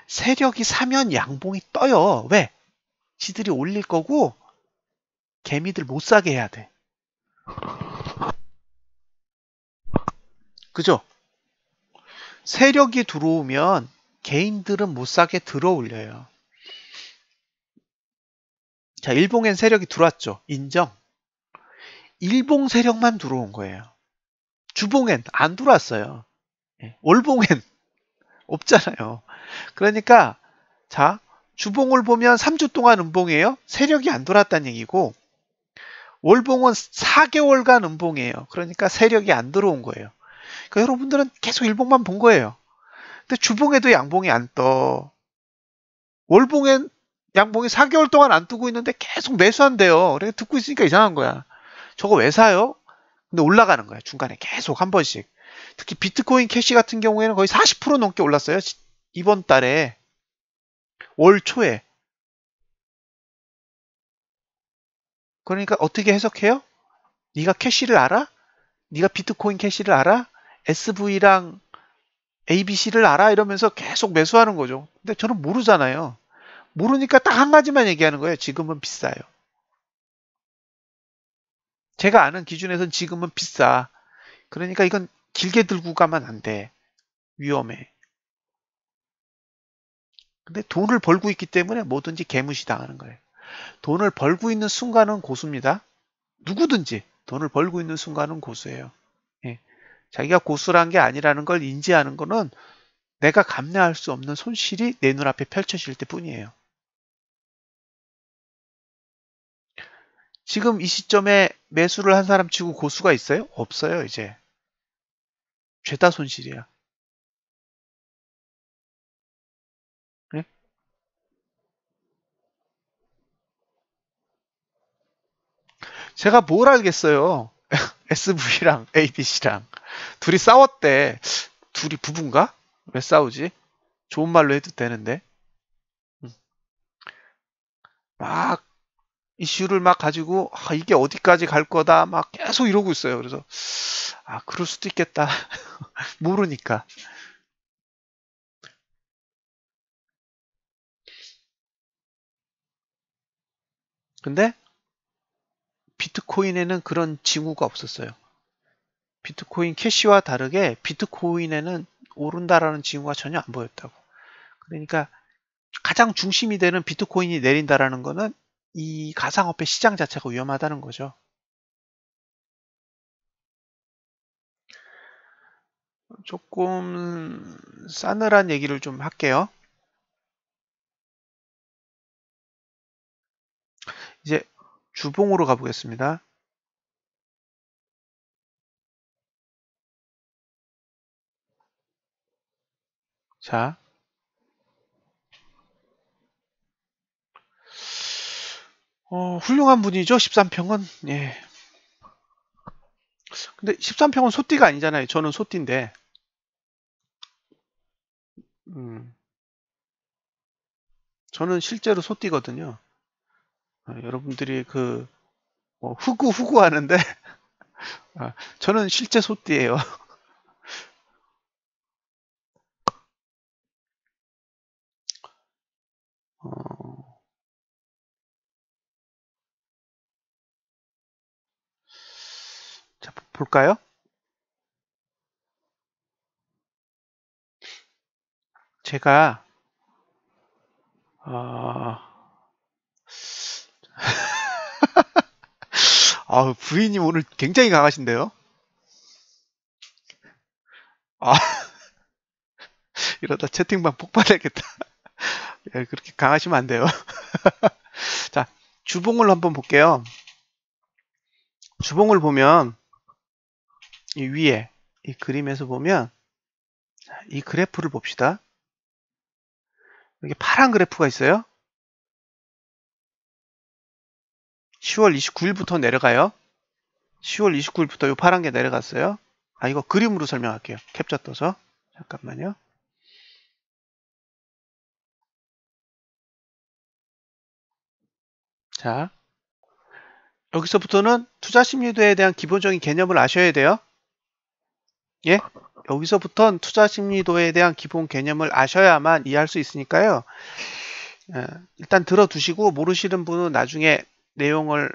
세력이 사면 양봉이 떠요. 왜? 지들이 올릴 거고 개미들 못 사게 해야 돼. 그죠? 세력이 들어오면 개인들은 못 사게 들어올려요. 자, 일봉엔 세력이 들어왔죠. 인정. 일봉 세력만 들어온 거예요. 주봉엔 안 들어왔어요. 월봉엔 없잖아요. 그러니까 자, 주봉을 보면 3주 동안 음봉이에요. 세력이 안 들어왔다는 얘기고 월봉은 4개월간 음봉이에요. 그러니까 세력이 안 들어온 거예요. 그러니까 여러분들은 계속 일봉만 본 거예요. 근데 주봉에도 양봉이 안 떠. 월봉엔 양봉이 4개월 동안 안 뜨고 있는데 계속 매수한대요. 그래 듣고 있으니까 이상한 거야. 저거 왜 사요? 근데 올라가는 거야. 중간에 계속 한 번씩. 특히 비트코인 캐시 같은 경우에는 거의 40% 넘게 올랐어요. 이번 달에. 월 초에. 그러니까 어떻게 해석해요? 네가 캐시를 알아? 네가 비트코인 캐시를 알아? SV랑 ABC를 알아? 이러면서 계속 매수하는 거죠. 근데 저는 모르잖아요. 모르니까 딱 한 가지만 얘기하는 거예요. 지금은 비싸요. 제가 아는 기준에선 지금은 비싸. 그러니까 이건 길게 들고 가면 안 돼. 위험해. 근데 돈을 벌고 있기 때문에 뭐든지 개무시 당하는 거예요. 돈을 벌고 있는 순간은 고수입니다. 누구든지 돈을 벌고 있는 순간은 고수예요. 예. 자기가 고수란 게 아니라는 걸 인지하는 거는 내가 감내할 수 없는 손실이 내 눈앞에 펼쳐질 때 뿐이에요. 지금 이 시점에 매수를 한 사람 치고 고수가 있어요? 없어요, 이제. 죄다 손실이야. 예? 제가 뭘 알겠어요. SV랑 ABC랑. 둘이 싸웠대. 둘이 부부인가? 왜 싸우지? 좋은 말로 해도 되는데. 음. 막 이슈를 막 가지고 이게 어디까지 갈 거다 막 계속 이러고 있어요. 그래서 그럴 수도 있겠다. 모르니까. 근데 비트코인에는 그런 징후가 없었어요. 비트코인 캐시와 다르게 비트코인에는 오른다라는 징후가 전혀 안 보였다고. 그러니까 가장 중심이 되는 비트코인이 내린다라는 거는 이 가상화폐 시장 자체가 위험하다는 거죠. 조금 싸늘한 얘기를 좀 할게요. 이제 주봉으로 가보겠습니다. 자, 훌륭한 분이죠. 13평은. 예. 근데 13평은 소띠가 아니잖아요. 저는 소띠인데. 음, 저는 실제로 소띠거든요. 여러분들이 후구 하는데, 저는 실제 소띠예요. 어, 자, 볼까요? 제가, 어, 부인님 오늘 굉장히 강하신데요? 아, 이러다 채팅방 폭발하겠다. 예, 그렇게 강하시면 안 돼요. 자, 주봉을 한번 볼게요. 주봉을 보면, 이 위에, 이 그림에서 보면, 이 그래프를 봅시다. 여기 파란 그래프가 있어요. 10월 29일부터 내려가요. 10월 29일부터 이 파란 게 내려갔어요. 이거 그림으로 설명할게요. 캡처 떠서. 잠깐만요. 자, 여기서부터는 투자 심리도에 대한 기본적인 개념을 아셔야 돼요. 예? 여기서부터는 투자 심리도에 대한 기본 개념을 아셔야만 이해할 수 있으니까요. 일단 들어두시고 모르시는 분은 나중에 내용을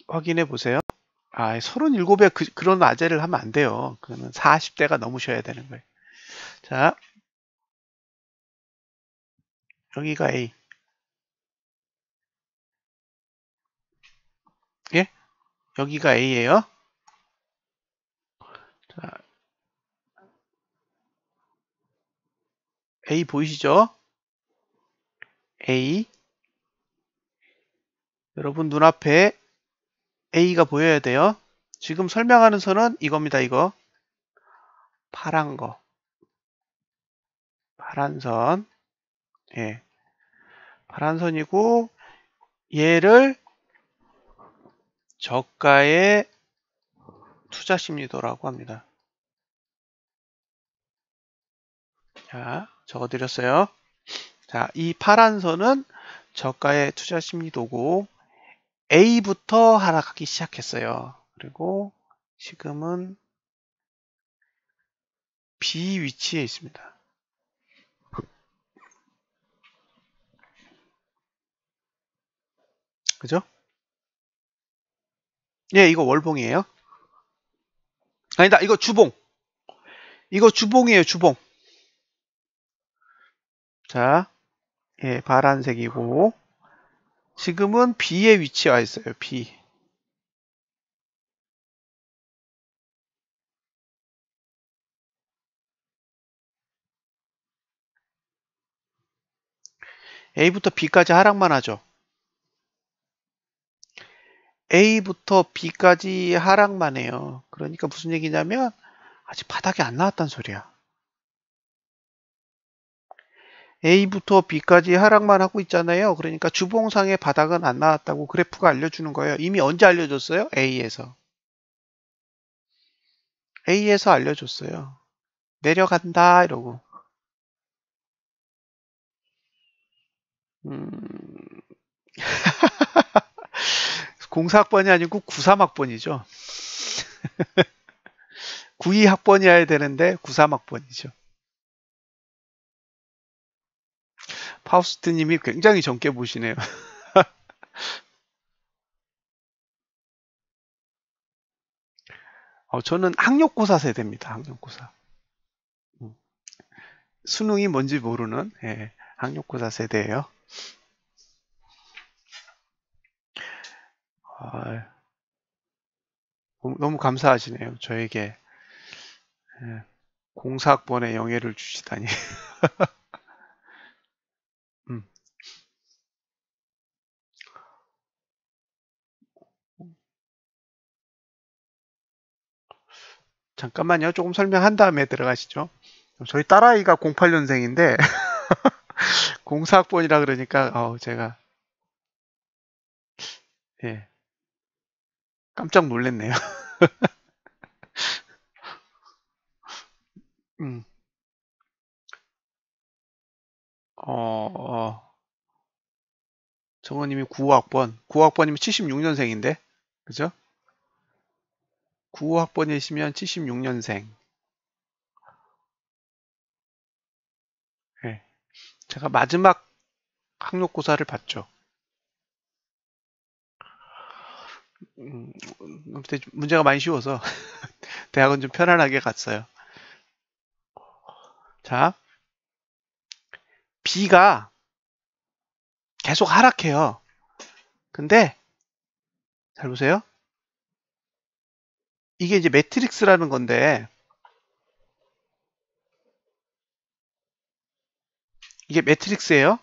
확인해 보세요. 37에 그런 아재를 하면 안 돼요. 그거는 40대가 넘으셔야 되는 거예요. 자, 여기가 A. 예? 여기가 A예요. 자, A 보이시죠? A. 여러분 눈앞에 A가 보여야 돼요. 지금 설명하는 선은 이겁니다. 이거. 파란 거. 파란 선. 예. 파란 선이고 얘를 저가의 투자 심리도라고 합니다. 자, 적어드렸어요. 자, 이 파란 선은 저가의 투자 심리도고 A부터 하락하기 시작했어요. 그리고 지금은 B 위치에 있습니다. 그죠? 예, 이거 월봉이에요. 아니다, 이거 주봉. 이거 주봉이에요, 주봉. 자, 예, 파란색이고 지금은 B의 위치에 와 있어요. B. A부터 B까지 하락만 하죠. A부터 B까지 하락만 해요. 그러니까 무슨 얘기냐면 아직 바닥이 안 나왔단 소리야. A부터 B까지 하락만 하고 있잖아요. 그러니까 주봉상의 바닥은 안 나왔다고 그래프가 알려주는 거예요. 이미 언제 알려줬어요? A에서. A에서 알려줬어요. 내려간다 이러고. 음, 04학번이 아니고 93학번이죠. 92학번이어야 되는데 93학번이죠. 파우스트님이 굉장히 젊게 보시네요. 저는 학력고사 세대입니다. 학력고사. 수능이 뭔지 모르는 학력고사 세대예요. 아, 너무 감사하시네요. 저에게 04학번의 영예를 주시다니. 음, 잠깐만요. 조금 설명한 다음에 들어가시죠. 저희 딸아이가 08년생인데 04학번이라 그러니까 제가 예, 깜짝 놀랐네요. 음, 어, 정원님이 95학번, 95학번이면 76년생인데, 그죠? 95학번이시면 76년생. 예, 제가 마지막 학력고사를 봤죠. 그때 문제가 많이 쉬워서 대학은 좀 편안하게 갔어요. 자, B가 계속 하락해요. 근데 잘 보세요. 이게 이제 매트릭스라는 건데 이게 매트릭스예요.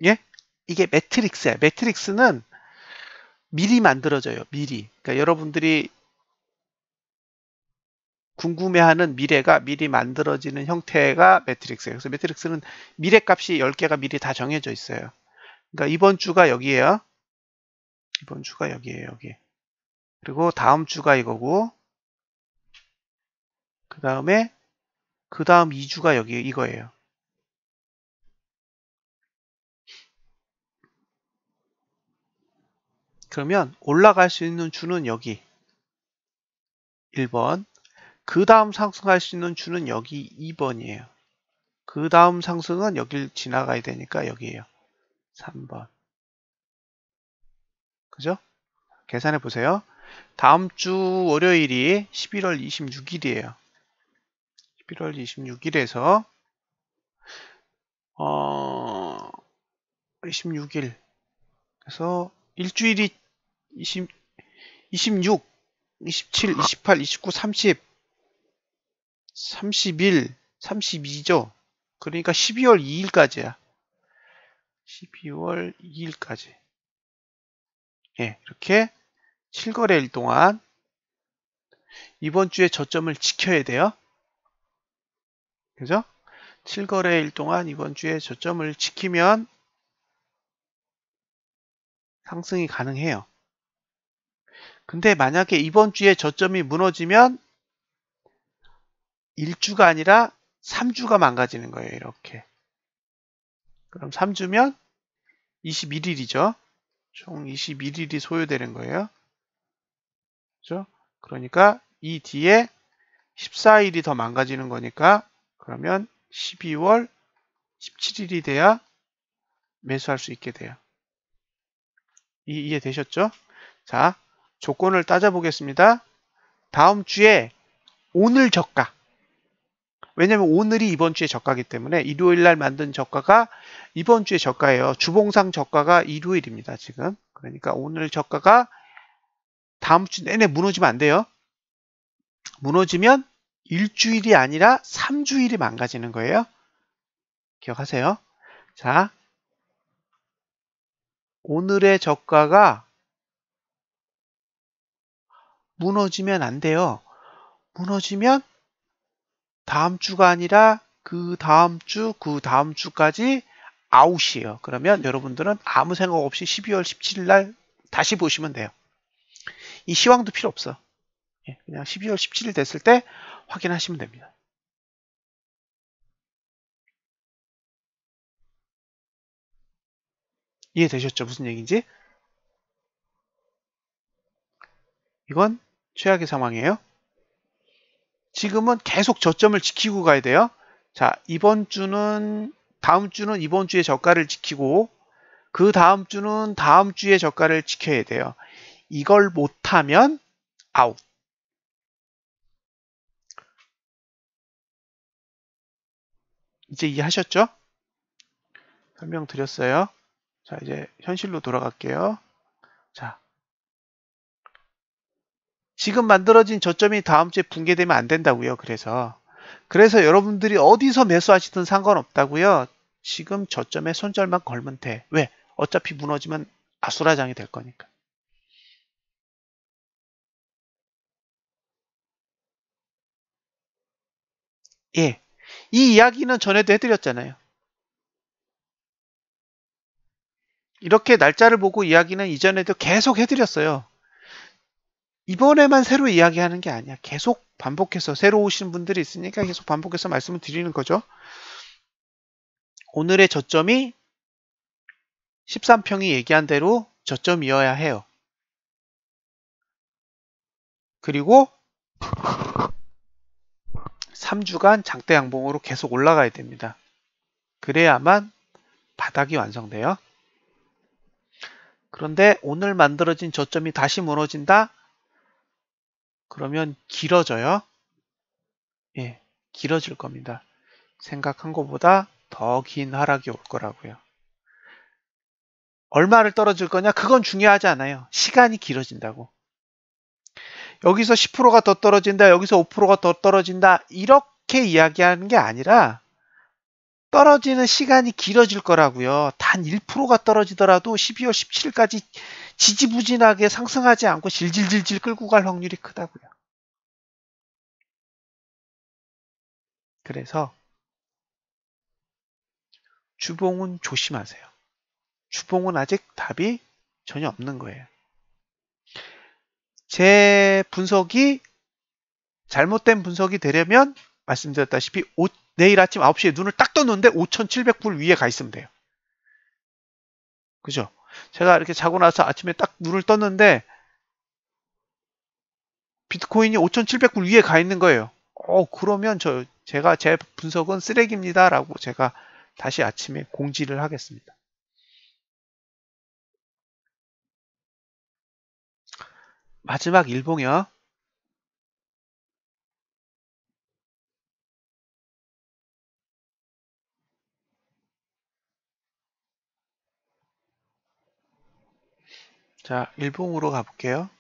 예? 이게 매트릭스야. 매트릭스는 미리 만들어져요. 미리. 그러니까 여러분들이 궁금해하는 미래가 미리 만들어지는 형태가 매트릭스예요. 그래서 매트릭스는 미래 값이 10개가 미리 다 정해져 있어요. 그러니까 이번 주가 여기에요. 이번 주가 여기에요. 여기. 그리고 다음 주가 이거고 그 다음 2주가 여기 이거예요. 그러면 올라갈 수 있는 주는 여기 1번. 그 다음 상승할 수 있는 주는 여기 2번이에요. 그 다음 상승은 여길 지나가야 되니까 여기에요. 3번. 그죠? 계산해 보세요. 다음 주 월요일이 11월 26일이에요. 11월 26일에서 26일. 그래서 일주일이 20, 26, 27, 28, 29, 30, 31, 32죠. 그러니까 12월 2일까지야. 12월 2일까지. 예, 이렇게 7거래일 동안 이번 주에 저점을 지켜야 돼요. 그죠? 7거래일 동안 이번 주에 저점을 지키면 상승이 가능해요. 근데 만약에 이번 주에 저점이 무너지면 1주가 아니라 3주가 망가지는 거예요. 이렇게. 그럼 3주면 21일이죠. 총 21일이 소요되는 거예요. 그죠? 그러니까 이 뒤에 14일이 더 망가지는 거니까 그러면 12월 17일이 돼야 매수할 수 있게 돼요. 이해되셨죠? 자, 조건을 따져보겠습니다. 다음 주에 오늘 저가. 왜냐면 오늘이 이번 주에 저가이기 때문에 일요일 날 만든 저가가 이번 주에 저가예요. 주봉상 저가가 일요일입니다. 지금. 그러니까 오늘 저가가 다음 주 내내 무너지면 안 돼요. 무너지면 일주일이 아니라 3주일이 망가지는 거예요. 기억하세요. 자, 오늘의 저가가 무너지면 안 돼요. 무너지면 다음 주가 아니라 그 다음 주까지 아웃이에요. 그러면 여러분들은 아무 생각 없이 12월 17일 날 다시 보시면 돼요. 이 시황도 필요 없어. 그냥 12월 17일 됐을 때 확인하시면 됩니다. 이해되셨죠? 무슨 얘기인지? 이건 최악의 상황이에요. 지금은 계속 저점을 지키고 가야 돼요. 자, 다음 주는 이번 주의 저가를 지키고 그 다음 주는 다음 주의 저가를 지켜야 돼요. 이걸 못하면 아웃. 이제 이해하셨죠? 설명드렸어요. 자, 이제 현실로 돌아갈게요. 자, 지금 만들어진 저점이 다음 주에 붕괴되면 안 된다고요. 그래서 여러분들이 어디서 매수하시든 상관없다고요. 지금 저점에 손절만 걸면 돼. 왜? 어차피 무너지면 아수라장이 될 거니까. 예. 이 이야기는 전에도 해드렸잖아요. 이렇게 날짜를 보고 이야기는 이전에도 계속 해드렸어요. 이번에만 새로 이야기하는 게 아니야. 계속 반복해서 새로 오신 분들이 있으니까 계속 반복해서 말씀을 드리는 거죠. 오늘의 저점이 13평이 얘기한 대로 저점이어야 해요. 그리고 3주간 장대 양봉으로 계속 올라가야 됩니다. 그래야만 바닥이 완성돼요. 그런데 오늘 만들어진 저점이 다시 무너진다? 그러면 길어져요. 예, 길어질 겁니다. 생각한 것보다 더 긴 하락이 올 거라고요. 얼마를 떨어질 거냐? 그건 중요하지 않아요. 시간이 길어진다고. 여기서 10%가 더 떨어진다, 여기서 5%가 더 떨어진다, 이렇게 이야기하는 게 아니라 떨어지는 시간이 길어질 거라고요. 단 1%가 떨어지더라도 12월 17일까지 지지부진하게 상승하지 않고 질질질질 끌고 갈 확률이 크다고요. 그래서 주봉은 조심하세요. 주봉은 아직 답이 전혀 없는 거예요. 제 분석이 잘못된 분석이 되려면 말씀드렸다시피 내일 아침 9시에 눈을 딱 떴는데 5,700불 위에 가 있으면 돼요. 그죠? 제가 이렇게 자고 나서 아침에 딱 눈을 떴는데 비트코인이 5,700불 위에 가 있는 거예요. 그러면 제 분석은 쓰레기입니다. 라고 제가 다시 아침에 공지를 하겠습니다. 마지막 일봉이요. 자, 일봉으로 가볼게요.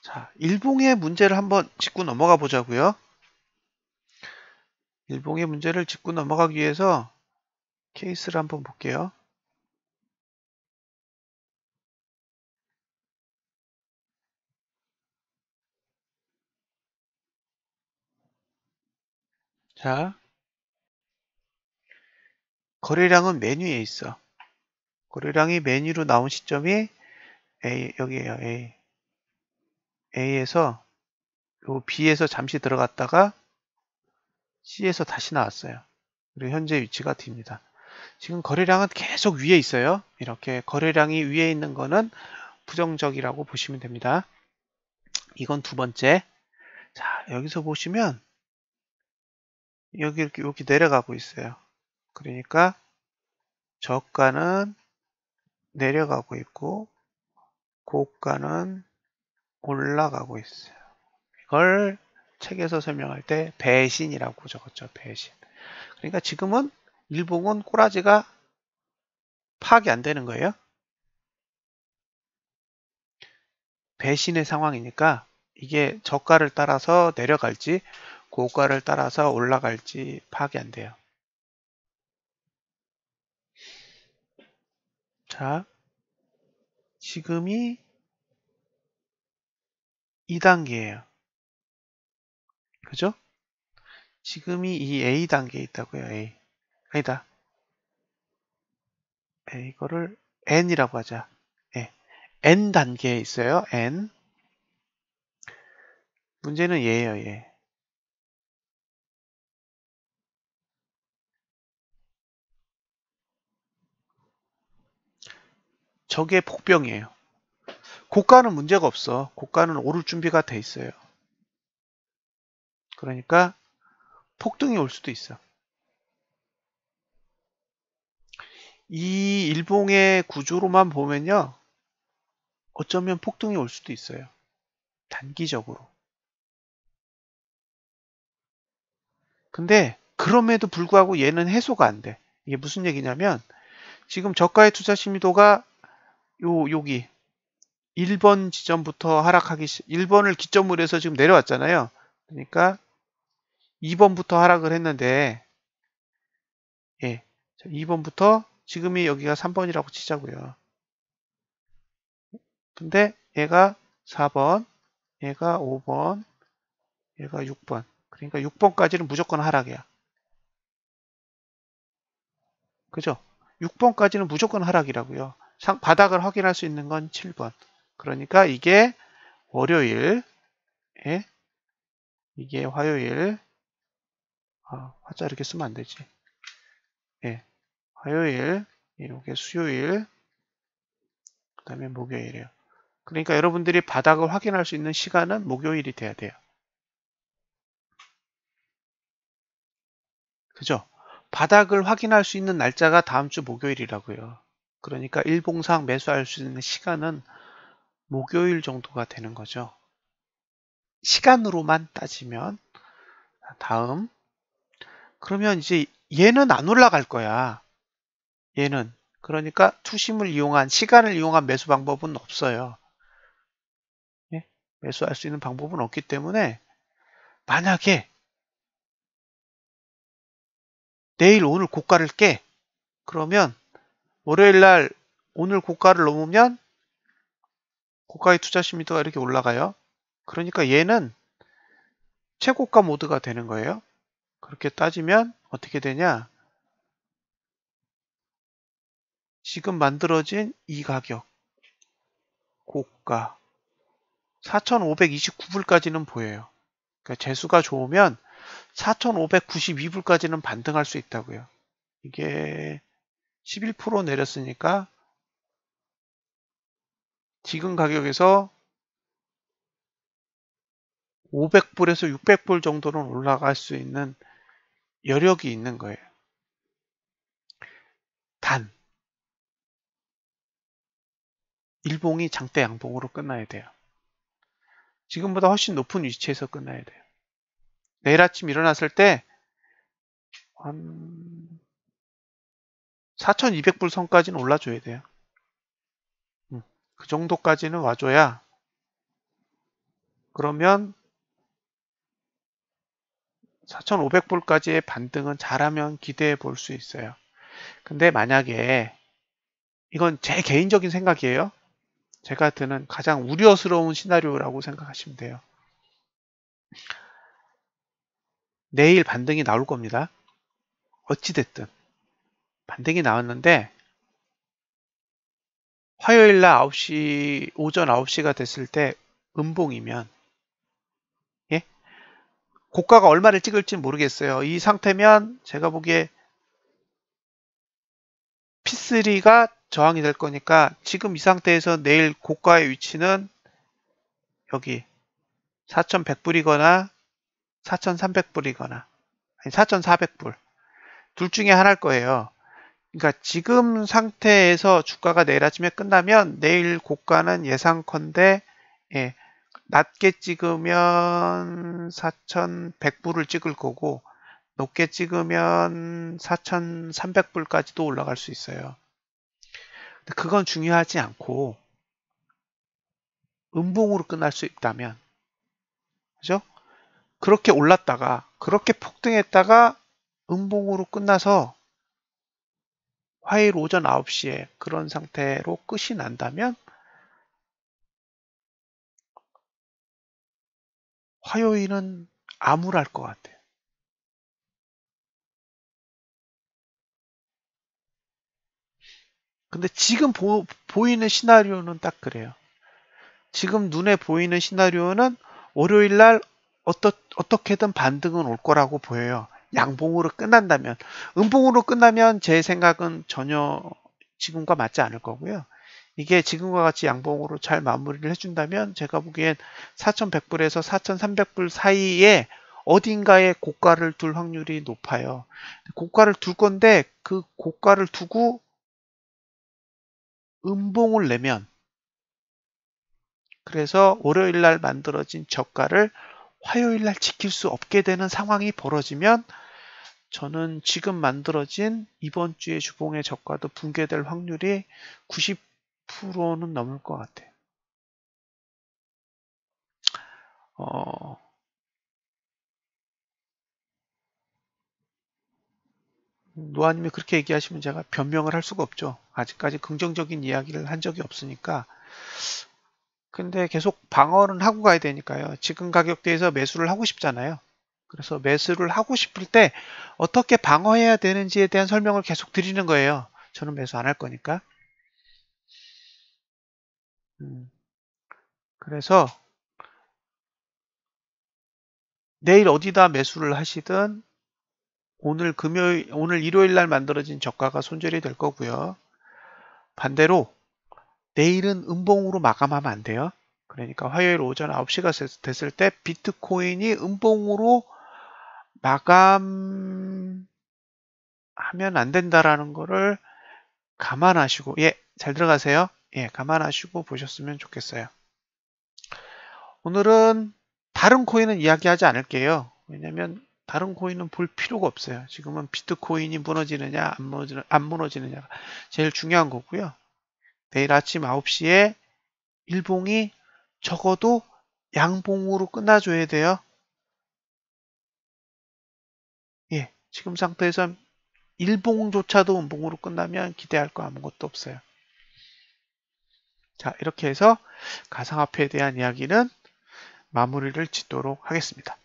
자, 일봉의 문제를 한번 짚고 넘어가 보자고요. 일봉의 문제를 짚고 넘어가기 위해서 케이스를 한번 볼게요. 자, 거래량은 맨 위에 있어. 거래량이 맨 위로 나온 시점이 A, 여기에요, A. A에서 요 B에서 잠시 들어갔다가 C에서 다시 나왔어요. 그리고 현재 위치가 D입니다. 지금 거래량은 계속 위에 있어요. 이렇게 거래량이 위에 있는 거는 부정적이라고 보시면 됩니다. 이건 두 번째. 자, 여기서 보시면 여기 이렇게 내려가고 있어요. 그러니까 저가는 내려가고 있고 고가는 올라가고 있어요. 이걸 책에서 설명할 때 배신이라고 적었죠. 배신. 그러니까 지금은 일봉은 꼬라지가 파악이 안 되는 거예요. 배신의 상황이니까 이게 저가를 따라서 내려갈지 고가를 따라서 올라갈지 파악이 안 돼요. 자, 지금이 2단계예요. 그죠? 지금이 이 A 단계에 있다고요. A. 아니다. 이거를 N이라고 하자. 네. N 단계에 있어요. N. 문제는 얘예요. 얘. 저게 복병이에요. 고가는 문제가 없어. 고가는 오를 준비가 돼 있어요. 그러니까 폭등이 올 수도 있어. 이 일봉의 구조로만 보면요. 어쩌면 폭등이 올 수도 있어요. 단기적으로. 근데 그럼에도 불구하고 얘는 해소가 안 돼. 이게 무슨 얘기냐면 지금 저가의 투자 심리도가 여기 1번 지점부터 하락하기 1번을 기점으로 해서 지금 내려왔잖아요. 그러니까 2번부터 하락을 했는데 예. 2번부터 지금이 여기가 3번이라고 치자고요. 근데 얘가 4번, 얘가 5번, 얘가 6번. 그러니까 6번까지는 무조건 하락이야. 그죠? 6번까지는 무조건 하락이라고요. 바닥을 확인할 수 있는 건 7번. 그러니까 이게 월요일, 예? 이게 화요일, 화자 이렇게 쓰면 안 되지. 예, 화요일, 이게 수요일, 그 다음에 목요일이에요. 그러니까 여러분들이 바닥을 확인할 수 있는 시간은 목요일이 돼야 돼요. 그죠? 바닥을 확인할 수 있는 날짜가 다음 주 목요일이라고요. 그러니까 일봉상 매수할 수 있는 시간은 목요일 정도가 되는 거죠. 시간으로만 따지면 다음 그러면 이제 얘는 안 올라갈 거야. 얘는 그러니까 투심을 이용한 시간을 이용한 매수 방법은 없어요. 예? 매수할 수 있는 방법은 없기 때문에 만약에 내일 오늘 고가를 깨 그러면 월요일 날 오늘 고가를 넘으면 고가의 투자 심리도가 이렇게 올라가요. 그러니까 얘는 최고가 모드가 되는 거예요. 그렇게 따지면 어떻게 되냐? 지금 만들어진 이 가격 고가 4,529불까지는 보여요. 그러니까 재수가 좋으면 4,592불까지는 반등할 수 있다고요. 이게 11% 내렸으니까 지금 가격에서 500불에서 600불 정도는 올라갈 수 있는 여력이 있는 거예요. 단 일봉이 장대 양봉으로 끝나야 돼요. 지금보다 훨씬 높은 위치에서 끝나야 돼요. 내일 아침 일어났을 때 한 4,200불 선까지는 올라줘야 돼요. 그 정도까지는 와줘야 그러면 4,500불까지의 반등은 잘하면 기대해 볼 수 있어요. 근데 만약에 이건 제 개인적인 생각이에요. 제가 드는 가장 우려스러운 시나리오라고 생각하시면 돼요. 내일 반등이 나올 겁니다. 어찌됐든 반등이 나왔는데 화요일날 9시, 오전 9시가 됐을 때 음봉이면, 예? 고가가 얼마를 찍을지 모르겠어요. 이 상태면 제가 보기에 P3가 저항이 될 거니까 지금 이 상태에서 내일 고가의 위치는 여기 4,100불이거나 4,300불이거나 4,400불 둘 중에 하나일 거예요. 그러니까 지금 상태에서 주가가 내일 아침에 끝나면 내일 고가는 예상컨대 예, 낮게 찍으면 4,100불을 찍을 거고 높게 찍으면 4,300불까지도 올라갈 수 있어요. 근데 그건 중요하지 않고 음봉으로 끝날 수 있다면, 그죠? 그렇게 올랐다가 그렇게 폭등했다가 음봉으로 끝나서 화요일 오전 9시에 그런 상태로 끝이 난다면 화요일은 암울할 것 같아요. 근데 지금 보이는 시나리오는 딱 그래요. 지금 눈에 보이는 시나리오는 월요일 날 어떻게든 반등은 올 거라고 보여요. 양봉으로 끝난다면. 음봉으로 끝나면 제 생각은 전혀 지금과 맞지 않을 거고요. 이게 지금과 같이 양봉으로 잘 마무리를 해준다면 제가 보기엔 4,100불에서 4,300불 사이에 어딘가에 고가를 둘 확률이 높아요. 고가를 둘 건데 그 고가를 두고 음봉을 내면, 그래서 월요일 날 만들어진 저가를 화요일 날 지킬 수 없게 되는 상황이 벌어지면 저는 지금 만들어진 이번 주의 주봉의 저가도 붕괴될 확률이 90%는 넘을 것 같아요. 노아님이 그렇게 얘기하시면 제가 변명을 할 수가 없죠. 아직까지 긍정적인 이야기를 한 적이 없으니까. 근데 계속 방어는 하고 가야 되니까요. 지금 가격대에서 매수를 하고 싶잖아요. 그래서 매수를 하고 싶을 때 어떻게 방어해야 되는지에 대한 설명을 계속 드리는 거예요. 저는 매수 안 할 거니까. 그래서 내일 어디다 매수를 하시든 오늘 일요일 날 만들어진 저가가 손절이 될 거고요. 반대로 내일은 음봉으로 마감하면 안 돼요. 그러니까 화요일 오전 9시가 됐을 때 비트코인이 음봉으로 마감하면 안 된다라는 거를 감안하시고, 예, 잘 들어가세요. 예, 감안하시고 보셨으면 좋겠어요. 오늘은 다른 코인은 이야기하지 않을게요. 왜냐면 다른 코인은 볼 필요가 없어요. 지금은 비트코인이 무너지느냐 안 무너지느냐가 제일 중요한 거고요. 내일 아침 9시에 일봉이 적어도 양봉으로 끝나줘야 돼요. 예, 지금 상태에서 일봉조차도 음봉으로 끝나면 기대할 거 아무것도 없어요. 자, 이렇게 해서 가상화폐에 대한 이야기는 마무리를 짓도록 하겠습니다.